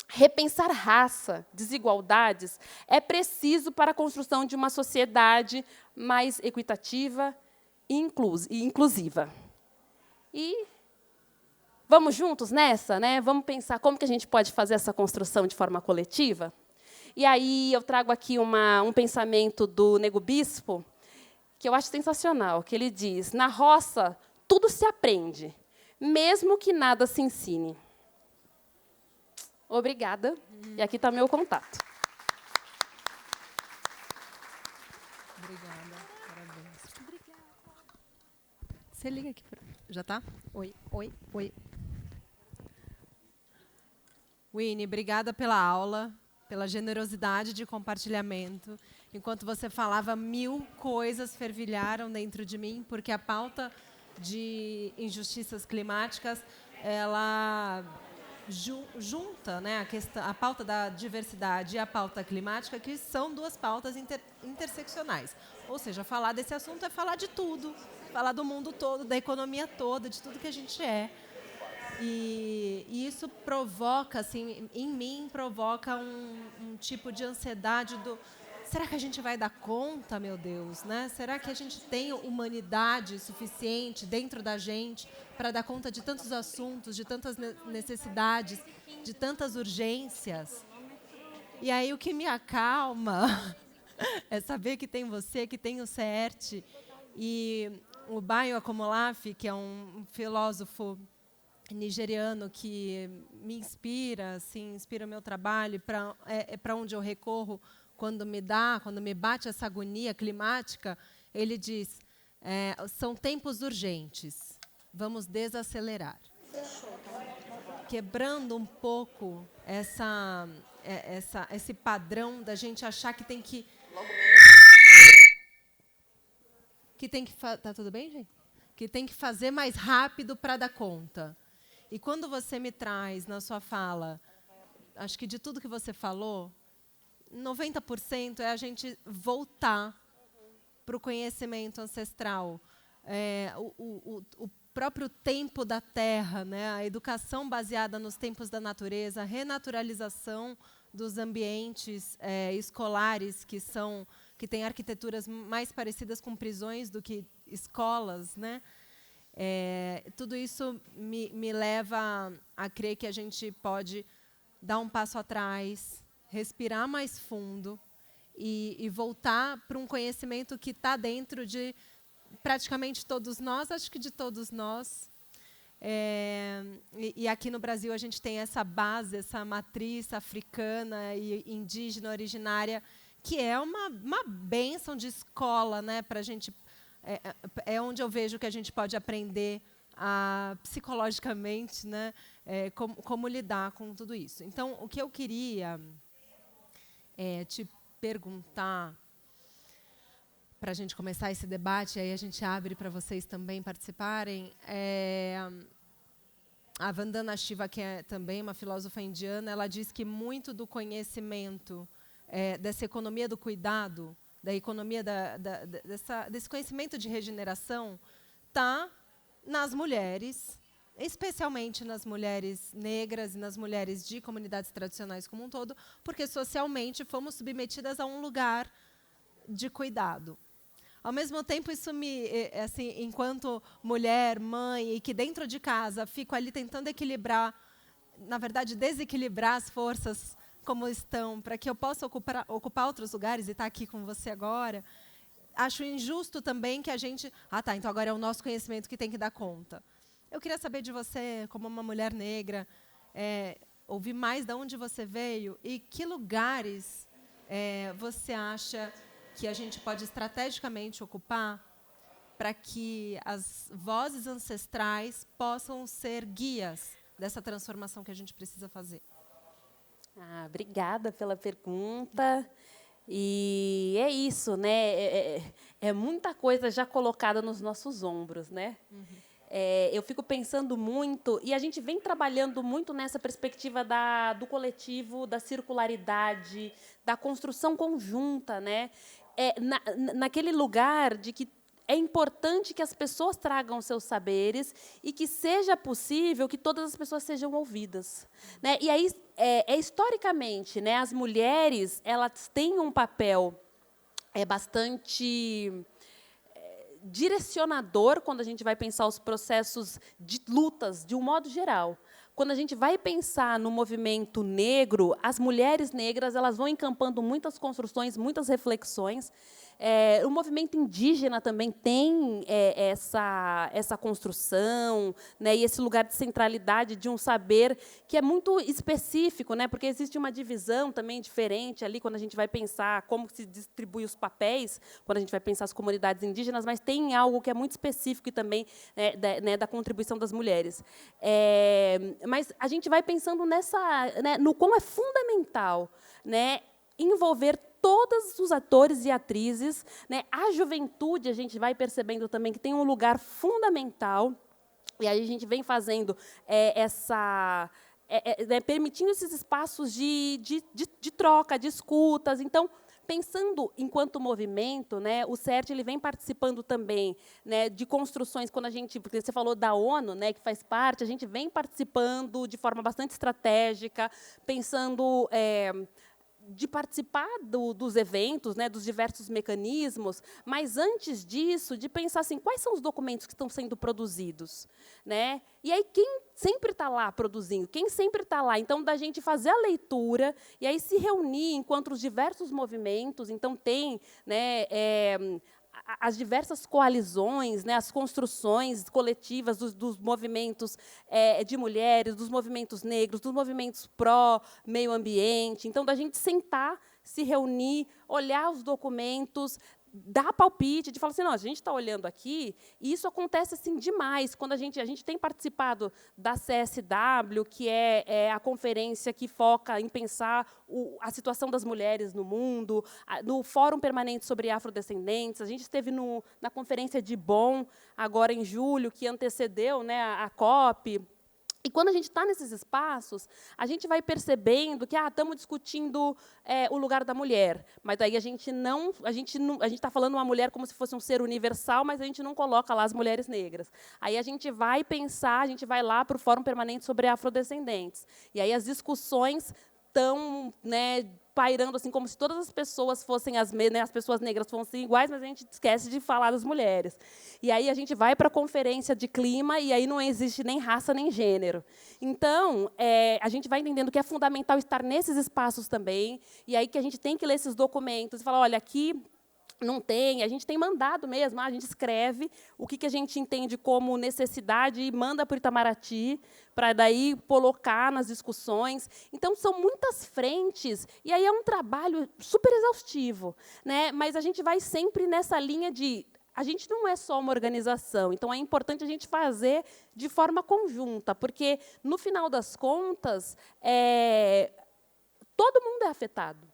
Repensar raça, desigualdades, é preciso para a construção de uma sociedade mais equitativa e inclusiva. E vamos juntos nessa? Né? Vamos pensar como que a gente pode fazer essa construção de forma coletiva? E aí eu trago aqui um pensamento do Nego Bispo, que eu acho sensacional, que ele diz: na roça, tudo se aprende, mesmo que nada se ensine. Obrigada. E aqui está meu contato. Obrigada. Parabéns. Obrigada. Você liga aqui. Já está? Oi, oi, oi. Winnie, obrigada pela aula, pela generosidade de compartilhamento. Enquanto você falava, 1000 coisas fervilharam dentro de mim, porque a pauta de injustiças climáticas, ela junta, né, a pauta da diversidade e a pauta climática, que são duas pautas interseccionais. Ou seja, falar desse assunto é falar de tudo, falar do mundo todo, da economia toda, de tudo que a gente é. E isso provoca, assim, em mim, provoca um tipo de ansiedade do... Será que a gente vai dar conta, meu Deus? Né? Será que a gente tem humanidade suficiente dentro da gente para dar conta de tantos assuntos, de tantas necessidades, de tantas urgências? E aí o que me acalma é saber que tem você, que tem o CERT. E o Bayo Akomolafe, que é um filósofo nigeriano que me inspira, assim, inspira o meu trabalho, para onde eu recorro quando me bate essa agonia climática. Ele diz: são tempos urgentes, vamos desacelerar. Quebrando um pouco esse padrão da gente achar que tem que... Tá tudo bem, gente? que tem que fazer mais rápido para dar conta. E quando você me traz na sua fala, acho que de tudo que você falou, 90% é a gente voltar para o conhecimento ancestral. O próprio tempo da terra, né? A educação baseada nos tempos da natureza, a renaturalização dos ambientes escolares que têm arquiteturas mais parecidas com prisões do que escolas, né? Tudo isso me leva a crer que a gente pode dar um passo atrás, respirar mais fundo e voltar para um conhecimento que está dentro de praticamente todos nós, acho que de todos nós. E aqui no Brasil a gente tem essa base, essa matriz africana e indígena originária, que é uma bênção de escola, né, para a gente. É onde eu vejo que a gente pode aprender psicologicamente, né, como lidar com tudo isso. Então, o que eu queria te perguntar, para a gente começar esse debate, aí a gente abre para vocês também participarem. A Vandana Shiva, que é também uma filósofa indiana, ela diz que muito do conhecimento dessa economia do cuidado, da economia desse conhecimento de regeneração, está nas mulheres, especialmente nas mulheres negras e nas mulheres de comunidades tradicionais como um todo, porque socialmente fomos submetidas a um lugar de cuidado. Ao mesmo tempo, isso assim, enquanto mulher, mãe, e que dentro de casa fico ali tentando equilibrar, na verdade, desequilibrar as forças como estão, para que eu possa ocupar outros lugares e estar aqui com você agora, acho injusto também que a gente... então agora é o nosso conhecimento que tem que dar conta. Eu queria saber de você, como uma mulher negra, ouvir mais de onde você veio e que lugares você acha que a gente pode estrategicamente ocupar para que as vozes ancestrais possam ser guias dessa transformação que a gente precisa fazer. Obrigada pela pergunta. E é isso, né? É muita coisa já colocada nos nossos ombros, né? Uhum. Eu fico pensando muito, e a gente vem trabalhando muito nessa perspectiva do coletivo, da circularidade, da construção conjunta, né? Naquele lugar de que é importante que as pessoas tragam seus saberes e que seja possível que todas as pessoas sejam ouvidas, né? E aí, historicamente, né, as mulheres elas têm um papel bastante direcionador quando a gente vai pensar os processos de lutas, de um modo geral. Quando a gente vai pensar no movimento negro, as mulheres negras elas vão encampando muitas construções, muitas reflexões. O movimento indígena também tem essa construção, né, e esse lugar de centralidade de um saber que é muito específico, né, porque existe uma divisão também diferente ali quando a gente vai pensar como se distribui os papéis, quando a gente vai pensar as comunidades indígenas, mas tem algo que é muito específico também da contribuição das mulheres. Mas a gente vai pensando no como é fundamental, né, envolver todos os atores e atrizes, né? A juventude, a gente vai percebendo também que tem um lugar fundamental, e aí a gente vem fazendo permitindo esses espaços de troca, de escutas. Então, pensando enquanto movimento, né, o CERT ele vem participando também, né, de construções, porque você falou da ONU, né, que faz parte, a gente vem participando de forma bastante estratégica, pensando... de participar dos eventos, né, dos diversos mecanismos, mas, antes disso, de pensar assim, quais são os documentos que estão sendo produzidos, né? E aí, quem sempre está lá produzindo? Quem sempre está lá? Então, da gente fazer a leitura e aí se reunir enquanto os diversos movimentos, então, tem, né, as diversas coalizões, né, as construções coletivas dos movimentos de mulheres, dos movimentos negros, dos movimentos pró-meio ambiente. Então, da gente sentar, se reunir, olhar os documentos, dar palpite, de falar assim, não, a gente está olhando aqui, e isso acontece assim demais, quando a gente tem participado da CSW, que é a conferência que foca em pensar a situação das mulheres no mundo, no Fórum Permanente sobre Afrodescendentes, a gente esteve na Conferência de Bonn, agora em julho, que antecedeu, né, a COP. E quando a gente está nesses espaços, a gente vai percebendo que estamos discutindo o lugar da mulher, mas aí a gente está falando uma mulher como se fosse um ser universal, mas a gente não coloca lá as mulheres negras. Aí a gente vai pensar, a gente vai lá para o Fórum Permanente sobre Afrodescendentes. E aí as discussões estão, né, pairando assim como se todas as pessoas fossem as pessoas negras fossem iguais, mas a gente esquece de falar das mulheres. E aí a gente vai para a conferência de clima e aí não existe nem raça nem gênero. Então, a gente vai entendendo que é fundamental estar nesses espaços também, e aí que a gente tem que ler esses documentos e falar, olha, aqui não tem, a gente tem mandado mesmo, a gente escreve o que a gente entende como necessidade e manda para o Itamaraty, para daí colocar nas discussões. Então, são muitas frentes, e aí é um trabalho super exaustivo, né? Mas a gente vai sempre nessa linha de a gente não é só uma organização, então é importante a gente fazer de forma conjunta, porque, no final das contas, todo mundo é afetado.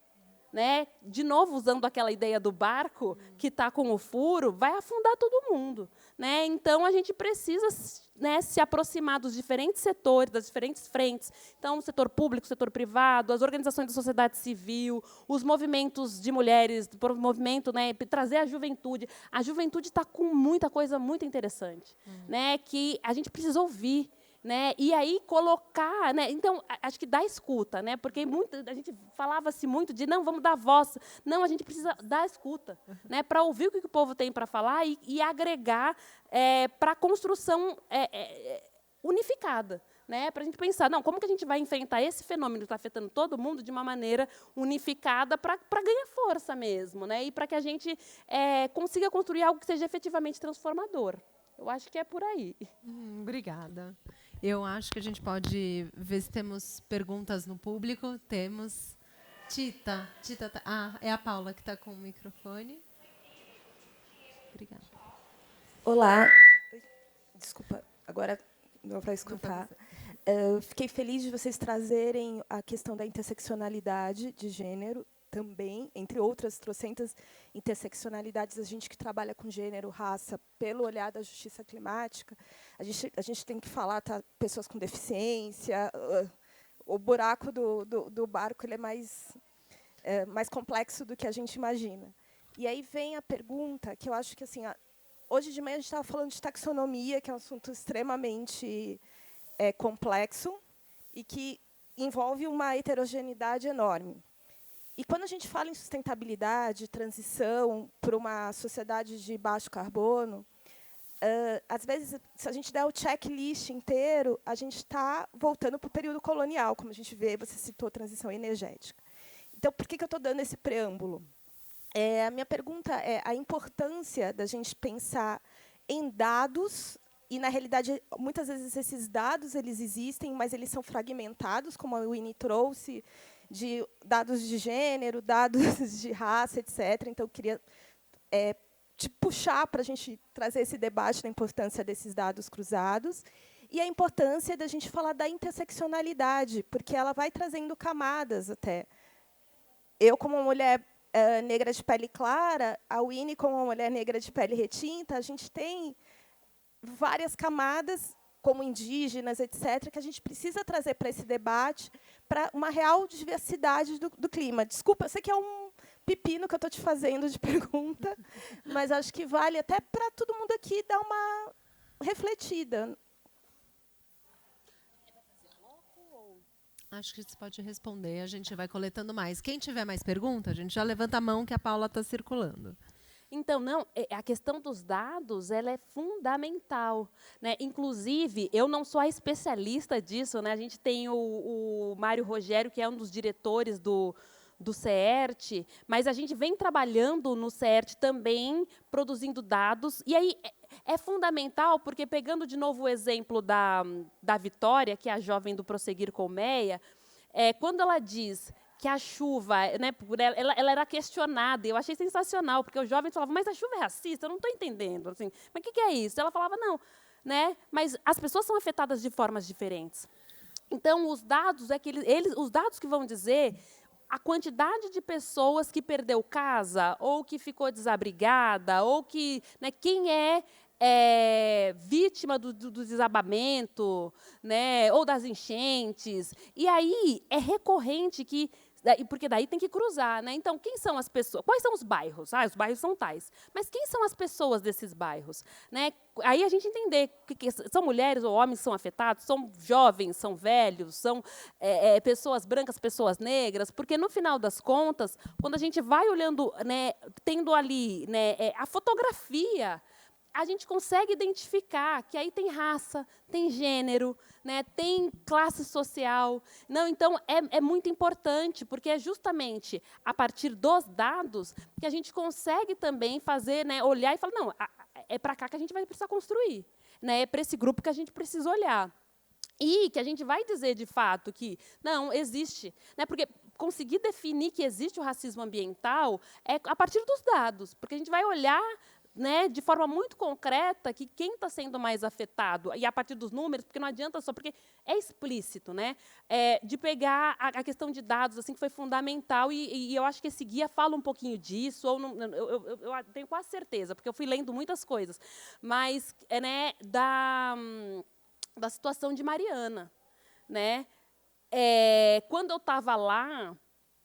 Né? De novo, usando aquela ideia do barco que está com o furo, vai afundar todo mundo. Né? Então, a gente precisa, né, se aproximar dos diferentes setores, das diferentes frentes. Então, o setor público, o setor privado, as organizações da sociedade civil, os movimentos de mulheres, o movimento, né, trazer a juventude. A juventude está com muita coisa muito interessante, né, que a gente precisa ouvir. Né? E aí colocar, né? Então acho que dá escuta, né? Porque a gente falava-se muito de não, vamos dar voz, não, a gente precisa dar escuta, né? Para ouvir o que o povo tem para falar e agregar para a construção unificada, né? Para a gente pensar, não, como que a gente vai enfrentar esse fenômeno que está afetando todo mundo de uma maneira unificada para ganhar força mesmo, né? E para que a gente consiga construir algo que seja efetivamente transformador. Eu acho que é por aí. Obrigada. Eu acho que a gente pode ver se temos perguntas no público. Temos. Tita. É a Paula que está com o microfone. Obrigada. Olá. Desculpa, agora não para escutar. Fiquei feliz de vocês trazerem a questão da interseccionalidade de gênero também, entre outras trocentas interseccionalidades, a gente que trabalha com gênero, raça, pelo olhar da justiça climática, a gente tem que falar, tá, pessoas com deficiência, o buraco do barco ele é mais complexo do que a gente imagina. E aí vem a pergunta, que eu acho que, assim, hoje de manhã a gente estava falando de taxonomia, que é um assunto extremamente complexo e que envolve uma heterogeneidade enorme. E quando a gente fala em sustentabilidade, transição para uma sociedade de baixo carbono, às vezes, se a gente der o checklist inteiro, a gente está voltando para o período colonial, como a gente vê, você citou transição energética. Então, por que eu estou dando esse preâmbulo? A minha pergunta é a importância da gente pensar em dados, e, na realidade, muitas vezes esses dados eles existem, mas eles são fragmentados, como a Winnie trouxe, de dados de gênero, dados de raça, etc. Então, eu queria te puxar para a gente trazer esse debate da importância desses dados cruzados e a importância da gente falar da interseccionalidade, porque ela vai trazendo camadas até. Eu, como uma mulher negra de pele clara, a Winnie, como uma mulher negra de pele retinta, a gente tem várias camadas, como indígenas, etc., que a gente precisa trazer para esse debate, para uma real diversidade do clima. Desculpa, eu sei que é um pepino que eu estou te fazendo de pergunta, mas acho que vale até para todo mundo aqui dar uma refletida. Acho que você pode responder, a gente vai coletando mais. Quem tiver mais perguntas, a gente já levanta a mão que a Paula está circulando. Então, não, a questão dos dados ela é fundamental. Né? Inclusive, eu não sou a especialista disso. Né? A gente tem o Mário Rogério, que é um dos diretores do CERT, mas a gente vem trabalhando no CERT também, produzindo dados. E aí é fundamental, porque, pegando de novo o exemplo da Vitória, que é a jovem do Prosseguir Colmeia, quando ela diz que a chuva, né, ela era questionada. Eu achei sensacional, porque os jovens falavam, mas a chuva é racista? Eu não estou entendendo. Assim, mas o que é isso? Ela falava, não, né, mas as pessoas são afetadas de formas diferentes. Então, os dados os dados que vão dizer a quantidade de pessoas que perdeu casa, ou que ficou desabrigada, ou que, né, quem é vítima do desabamento, né, ou das enchentes. E aí é recorrente que, porque daí tem que cruzar, né? Então, quem são as pessoas? Quais são os bairros? Os bairros são tais. Mas quem são as pessoas desses bairros? Né? Aí a gente entender que são mulheres ou homens que são afetados, são jovens, são velhos, são pessoas brancas, pessoas negras, porque, no final das contas, quando a gente vai olhando, né, tendo ali, né, a fotografia, a gente consegue identificar que aí tem raça, tem gênero, né, tem classe social. Não, então, é muito importante, porque é justamente a partir dos dados que a gente consegue também fazer, né, olhar e falar, não, é para cá que a gente vai precisar construir, né, é para esse grupo que a gente precisa olhar. E que a gente vai dizer, de fato, que não, existe. Né, porque conseguir definir que existe o racismo ambiental é a partir dos dados, porque a gente vai olhar, né, de forma muito concreta que quem está sendo mais afetado, e a partir dos números, porque não adianta só, porque é explícito, né, de pegar a questão de dados, assim, que foi fundamental, e eu acho que esse guia fala um pouquinho disso, ou não, eu tenho quase certeza, porque eu fui lendo muitas coisas, mas né, da situação de Mariana. Né? Quando eu estava lá,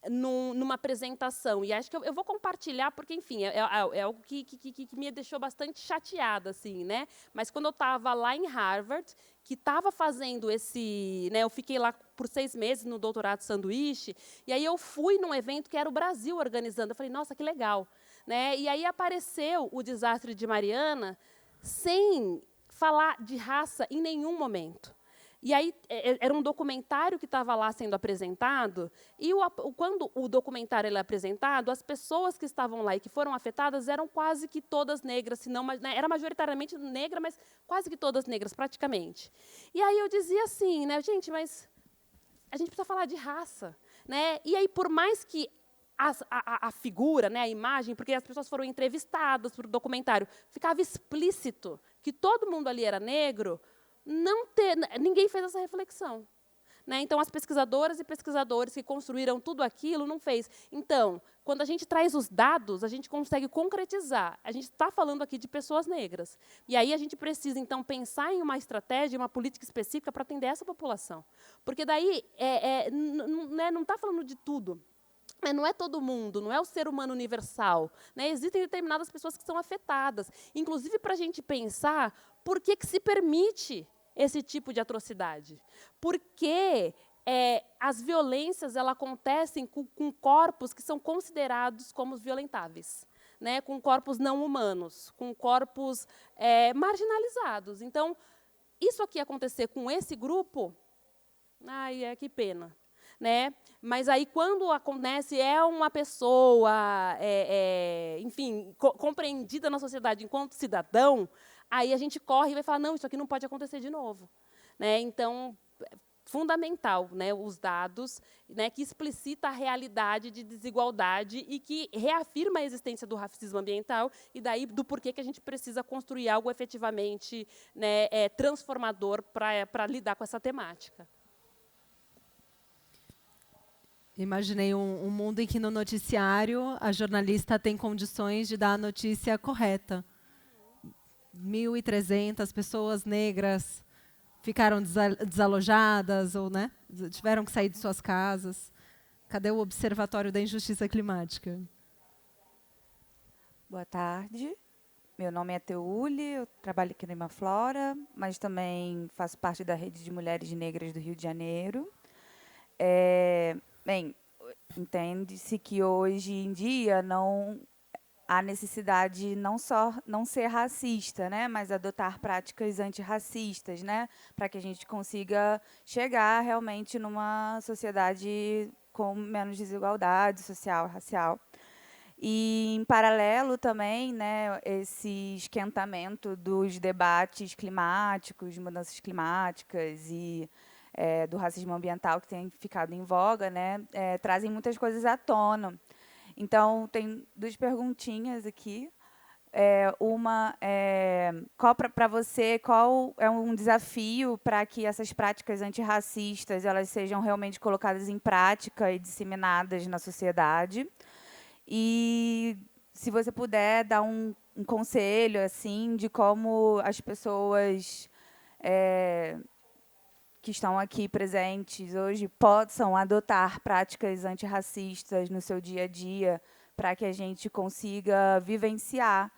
numa apresentação, e acho que eu vou compartilhar, porque, enfim, é algo que me deixou bastante chateada, assim, né? Mas quando eu estava lá em Harvard, que estava fazendo esse, né, eu fiquei lá por 6 meses no doutorado sanduíche, e aí eu fui num evento que era o Brasil organizando. Eu falei, nossa, que legal. Né? E aí apareceu o desastre de Mariana sem falar de raça em nenhum momento. E aí era um documentário que estava lá sendo apresentado, e quando o documentário é apresentado, as pessoas que estavam lá e que foram afetadas eram quase que todas negras, se não, né, era majoritariamente negra, mas quase que todas negras, praticamente. E aí eu dizia assim, né, gente, mas a gente precisa falar de raça. Né? E aí, por mais que a figura, né, a imagem, porque as pessoas foram entrevistadas para o documentário, ficava explícito que todo mundo ali era negro, ninguém fez essa reflexão. Né? Então, as pesquisadoras e pesquisadores que construíram tudo aquilo não fez. Então, quando a gente traz os dados, a gente consegue concretizar. A gente está falando aqui de pessoas negras. E aí a gente precisa, então, pensar em uma estratégia, uma política específica para atender essa população. Porque daí não está falando de tudo. Não é todo mundo, não é o ser humano universal. Né? Existem determinadas pessoas que são afetadas. Inclusive, para a gente pensar por que se permite esse tipo de atrocidade. Porque as violências acontecem com corpos que são considerados como violentáveis, né? Com corpos não humanos, com corpos marginalizados. Então, isso aqui acontecer com esse grupo, que pena. Né? Mas aí, quando acontece, uma pessoa, enfim, compreendida na sociedade enquanto cidadão, aí a gente corre e vai falar, não, isso aqui não pode acontecer de novo. Né? Então, fundamental, né, os dados, né, que explicita a realidade de desigualdade e que reafirma a existência do racismo ambiental, e daí do porquê que a gente precisa construir algo efetivamente, né, transformador para lidar com essa temática. Imaginei um mundo em que, no noticiário, a jornalista tem condições de dar a notícia correta. 1.300 pessoas negras ficaram desalojadas ou, né, tiveram que sair de suas casas. Cadê o Observatório da Injustiça Climática? Boa tarde. Meu nome é Teule, eu trabalho aqui no Imaflora, mas também faço parte da Rede de Mulheres Negras do Rio de Janeiro. Bem, entende-se que hoje em dia não há necessidade não só não ser racista, né, mas adotar práticas antirracistas, né, para que a gente consiga chegar realmente numa sociedade com menos desigualdade social, racial. E, em paralelo também, né, esse esquentamento dos debates climáticos, mudanças climáticas e do racismo ambiental que tem ficado em voga, né, trazem muitas coisas à tona. Então, tem 2 perguntinhas aqui. Uma para você, qual é um desafio para que essas práticas antirracistas elas sejam realmente colocadas em prática e disseminadas na sociedade? E se você puder dar um conselho assim de como as pessoas que estão aqui presentes hoje possam adotar práticas antirracistas no seu dia a dia, para que a gente consiga vivenciar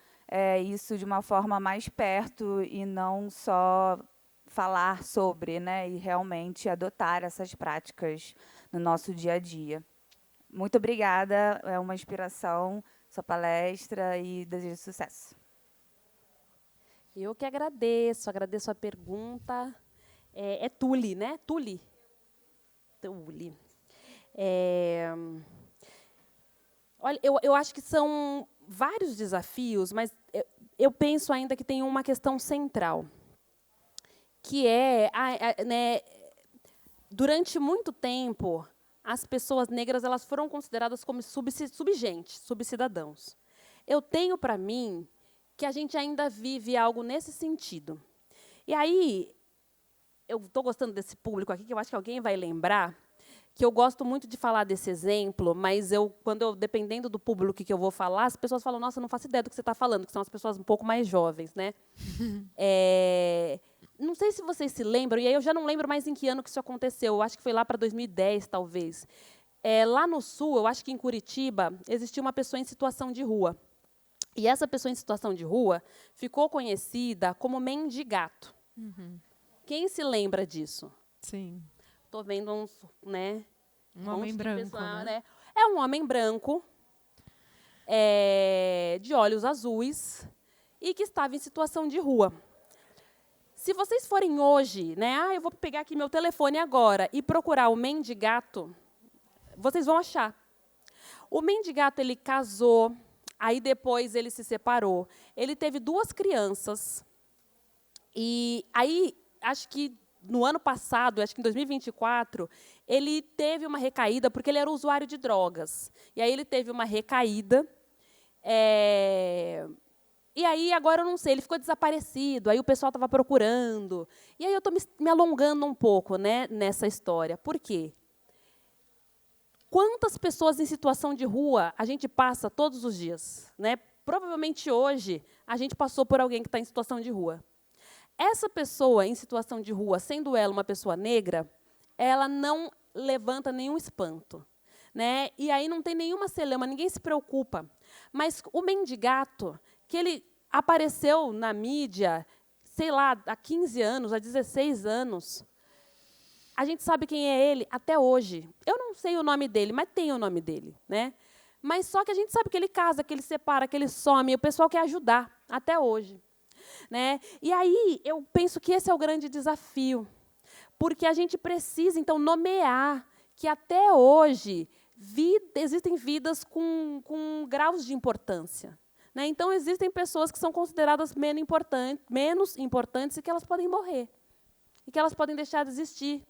isso de uma forma mais perto e não só falar sobre, né, e realmente adotar essas práticas no nosso dia a dia. Muito obrigada, é uma inspiração sua palestra e desejo sucesso. Eu que agradeço a pergunta. É Tule, né? Tule. Olha, eu acho que são vários desafios, mas eu penso ainda que tem uma questão central, que né, durante muito tempo, as pessoas negras elas foram consideradas como subgentes, subcidadãos. Eu tenho para mim que a gente ainda vive algo nesse sentido. E aí, eu estou gostando desse público aqui, que eu acho que alguém vai lembrar, que eu gosto muito de falar desse exemplo, mas dependendo do público que eu vou falar, as pessoas falam, nossa, eu não faço ideia do que você está falando, que são as pessoas um pouco mais jovens, né? Não sei se vocês se lembram, e aí eu já não lembro mais em que ano que isso aconteceu, eu acho que foi lá para 2010, talvez. Lá no Sul, eu acho que em Curitiba, existia uma pessoa em situação de rua. E essa pessoa em situação de rua ficou conhecida como mendigato. Uhum. Quem se lembra disso? Sim. Estou vendo uns, né? Um homem branco, pessoal, né? É um homem branco, de olhos azuis, e que estava em situação de rua. Se vocês forem hoje, né? Eu vou pegar aqui meu telefone agora e procurar o mendigato, vocês vão achar. O mendigato, ele casou, aí depois ele se separou. Ele teve 2 crianças. E aí, acho que no ano passado, acho que em 2024, ele teve uma recaída, porque ele era usuário de drogas. E aí ele teve uma recaída. E aí, agora eu não sei, ele ficou desaparecido, aí o pessoal estava procurando. E aí eu estou me alongando um pouco, né, nessa história. Por quê? Quantas pessoas em situação de rua a gente passa todos os dias? Né? Provavelmente hoje a gente passou por alguém que está em situação de rua. Essa pessoa em situação de rua, sendo ela uma pessoa negra, ela não levanta nenhum espanto. Né? E aí não tem nenhuma celeuma, ninguém se preocupa. Mas o mendigato, que ele apareceu na mídia, sei lá, há 15 anos, há 16 anos, a gente sabe quem é ele até hoje. Eu não sei o nome dele, mas tem o nome dele. Né? Mas só que a gente sabe que ele casa, que ele separa, que ele some, e o pessoal quer ajudar, até hoje. Né? E aí, eu penso que esse é o grande desafio, porque a gente precisa, então, nomear que, até hoje, existem vidas com graus de importância. Né? Então, existem pessoas que são consideradas menos importantes e que elas podem morrer, e que elas podem deixar de existir.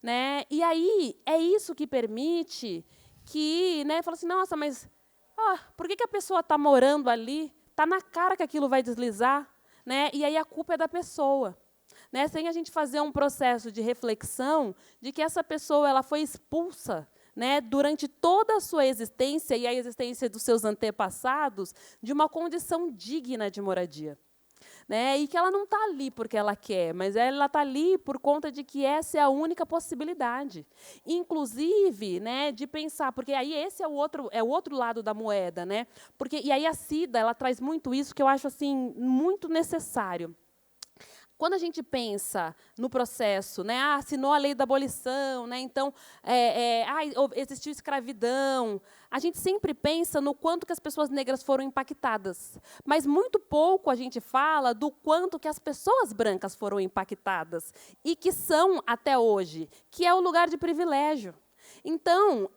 Né? E aí, é isso que permite que, né, fala assim, nossa, mas por que a pessoa está morando ali? Está na cara que aquilo vai deslizar. Né? E aí a culpa é da pessoa. Né? Sem a gente fazer um processo de reflexão de que essa pessoa ela foi expulsa, né, durante toda a sua existência e a existência dos seus antepassados de uma condição digna de moradia. Né? E que ela não está ali porque ela quer, mas ela está ali por conta de que essa é a única possibilidade. Inclusive, né, de pensar, porque aí esse é o outro lado da moeda. Né? E aí a Cida ela traz muito isso que eu acho assim, muito necessário. Quando a gente pensa no processo, né, assinou a lei da abolição, né, então existiu escravidão, a gente sempre pensa no quanto que as pessoas negras foram impactadas, mas muito pouco a gente fala do quanto que as pessoas brancas foram impactadas e que são até hoje, que é o lugar de privilégio. Então,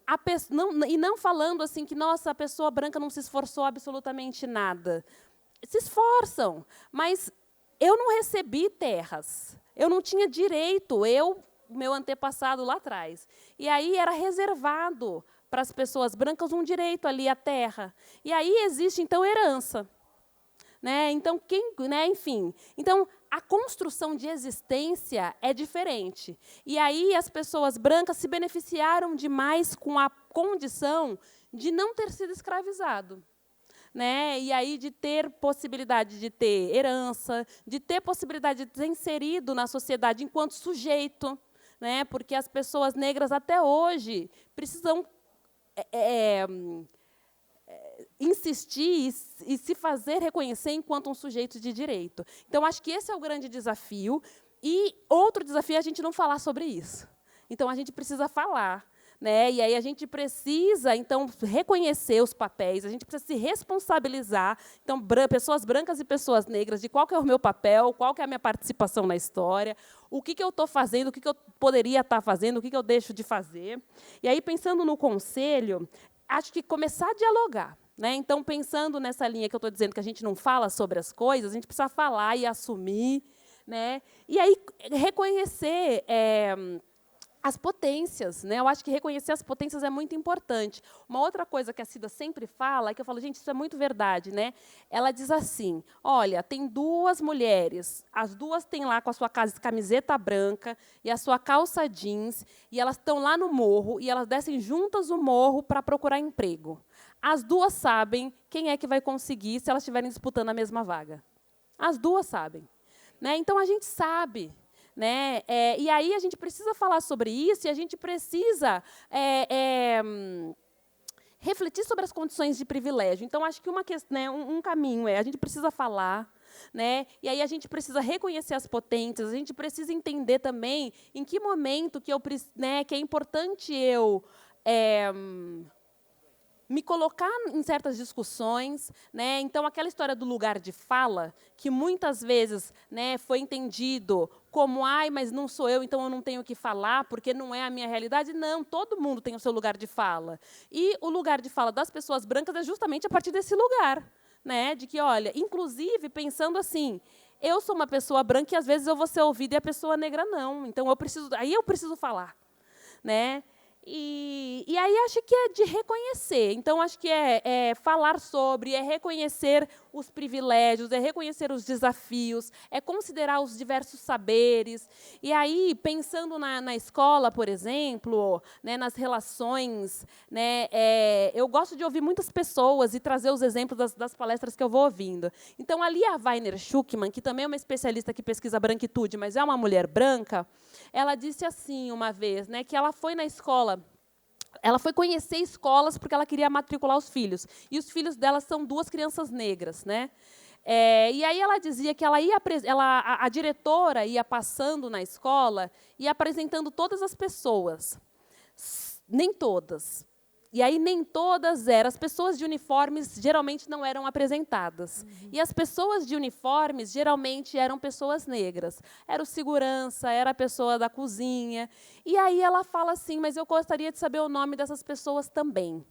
não falando assim que nossa, a pessoa branca não se esforçou absolutamente nada. Se esforçam, mas eu não recebi terras, eu não tinha direito, eu meu antepassado lá atrás. E aí era reservado para as pessoas brancas um direito ali à terra. E aí existe, então, herança. Né? Então, enfim. Então, a construção de existência é diferente. E aí as pessoas brancas se beneficiaram demais com a condição de não ter sido escravizado. Né? E aí de ter possibilidade de ter herança, de ter possibilidade de ser inserido na sociedade enquanto sujeito, né? Porque as pessoas negras até hoje precisam insistir e se fazer reconhecer enquanto um sujeito de direito. Então, acho que esse é o grande desafio. E outro desafio é a gente não falar sobre isso. Então, a gente precisa falar. Né? E aí a gente precisa, então, reconhecer os papéis, a gente precisa se responsabilizar. Então, pessoas brancas e pessoas negras, de qual que é o meu papel, qual que é a minha participação na história, o que eu estou fazendo, o que eu poderia estar fazendo, o que eu deixo de fazer. E aí, pensando no conselho, acho que começar a dialogar. Né? Então, pensando nessa linha que eu estou dizendo, que a gente não fala sobre as coisas, a gente precisa falar e assumir. Né? E aí, reconhecer as potências, né? Eu acho que reconhecer as potências é muito importante. Uma outra coisa que a Cida sempre fala, é que eu falo, gente, isso é muito verdade, né? Ela diz assim, olha, tem duas mulheres, as duas têm lá com a sua camiseta branca e a sua calça jeans, e elas estão lá no morro, e elas descem juntas o morro para procurar emprego. As duas sabem quem é que vai conseguir se elas estiverem disputando a mesma vaga. As duas sabem. Né? Então, a gente sabe. Né? E aí a gente precisa falar sobre isso e a gente precisa refletir sobre as condições de privilégio. Então, acho que um caminho a gente precisa falar, né? E aí a gente precisa reconhecer as potências, a gente precisa entender também em que momento que é importante eu me colocar em certas discussões, né? Então, aquela história do lugar de fala, que muitas vezes, né, foi entendido como, ai, mas não sou eu, então eu não tenho que falar, porque não é a minha realidade. Não, todo mundo tem o seu lugar de fala. E o lugar de fala das pessoas brancas é justamente a partir desse lugar, né? De que, olha, inclusive, pensando assim, eu sou uma pessoa branca e, às vezes, eu vou ser ouvida e a pessoa negra não. Então, eu preciso falar, né? E aí acho que é de reconhecer. Então, acho que é falar sobre, é reconhecer os privilégios, é reconhecer os desafios, é considerar os diversos saberes. E aí, pensando na escola, por exemplo, né, nas relações, né, eu gosto de ouvir muitas pessoas e trazer os exemplos das palestras que eu vou ouvindo. Então, ali a Weiner Schuckmann, que também é uma especialista que pesquisa branquitude, mas é uma mulher branca, ela disse assim uma vez, né, que ela foi na escola. Ela foi conhecer escolas porque ela queria matricular os filhos. E os filhos dela são duas crianças negras. Né? E aí ela dizia que a diretora ia passando na escola e apresentando todas as pessoas. Nem todas. E aí nem todas eram. As pessoas de uniformes geralmente não eram apresentadas. Uhum. E as pessoas de uniformes geralmente eram pessoas negras. Era o segurança, era a pessoa da cozinha. E aí ela fala assim, mas eu gostaria de saber o nome dessas pessoas também.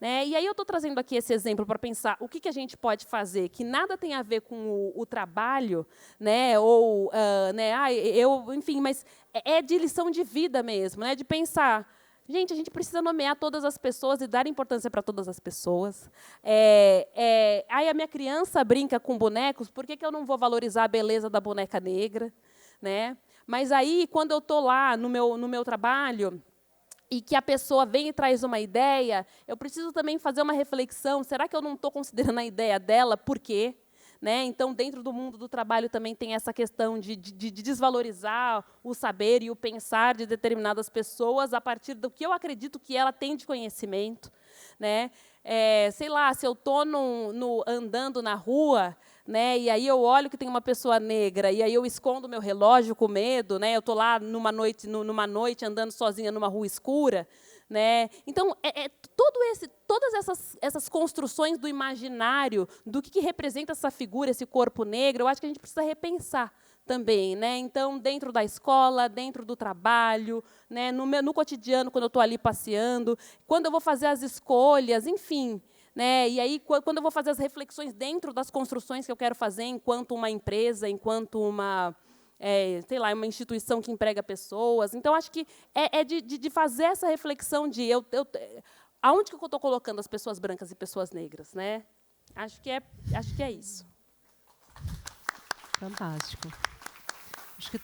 Né? E aí eu estou trazendo aqui esse exemplo para pensar o que a gente pode fazer, que nada tem a ver com o trabalho, né? Ou, enfim, mas é de lição de vida mesmo, né? De pensar... Gente, a gente precisa nomear todas as pessoas e dar importância para todas as pessoas. Aí a minha criança brinca com bonecos, por que eu não vou valorizar a beleza da boneca negra? Né? Mas aí, quando eu estou lá no meu trabalho, e que a pessoa vem e traz uma ideia, eu preciso também fazer uma reflexão, será que eu não estou considerando a ideia dela? Por quê? Né? Então, dentro do mundo do trabalho também tem essa questão de desvalorizar o saber e o pensar de determinadas pessoas a partir do que eu acredito que ela tem de conhecimento. Né? Sei lá, se eu estou andando na rua, né, e aí eu olho que tem uma pessoa negra, e aí eu escondo meu relógio com medo, né, eu estou lá numa noite andando sozinha numa rua escura. Né? Então, todas essas construções do imaginário, do que representa essa figura, esse corpo negro, eu acho que a gente precisa repensar também. Né? Então, dentro da escola, dentro do trabalho, né? no cotidiano, quando eu estou ali passeando, quando eu vou fazer as escolhas, enfim. Né? E aí, quando eu vou fazer as reflexões dentro das construções que eu quero fazer enquanto uma empresa, enquanto uma sei lá, uma instituição que emprega pessoas. Então, acho que é de fazer essa reflexão de aonde que eu estou colocando as pessoas brancas e pessoas negras, né? Acho que é isso. Fantástico. Acho que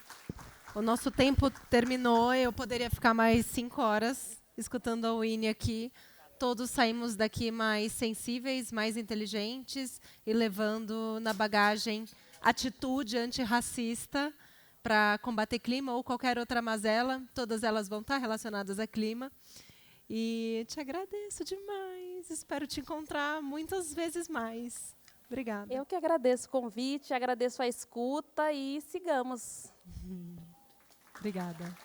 o nosso tempo terminou. Eu poderia ficar mais 5 horas escutando a Winnie aqui. Todos saímos daqui mais sensíveis, mais inteligentes e levando na bagagem atitude antirracista para combater clima ou qualquer outra mazela. Todas elas vão estar relacionadas a clima. E te agradeço demais. Espero te encontrar muitas vezes mais. Obrigada. Eu que agradeço o convite, agradeço a escuta e sigamos. Obrigada.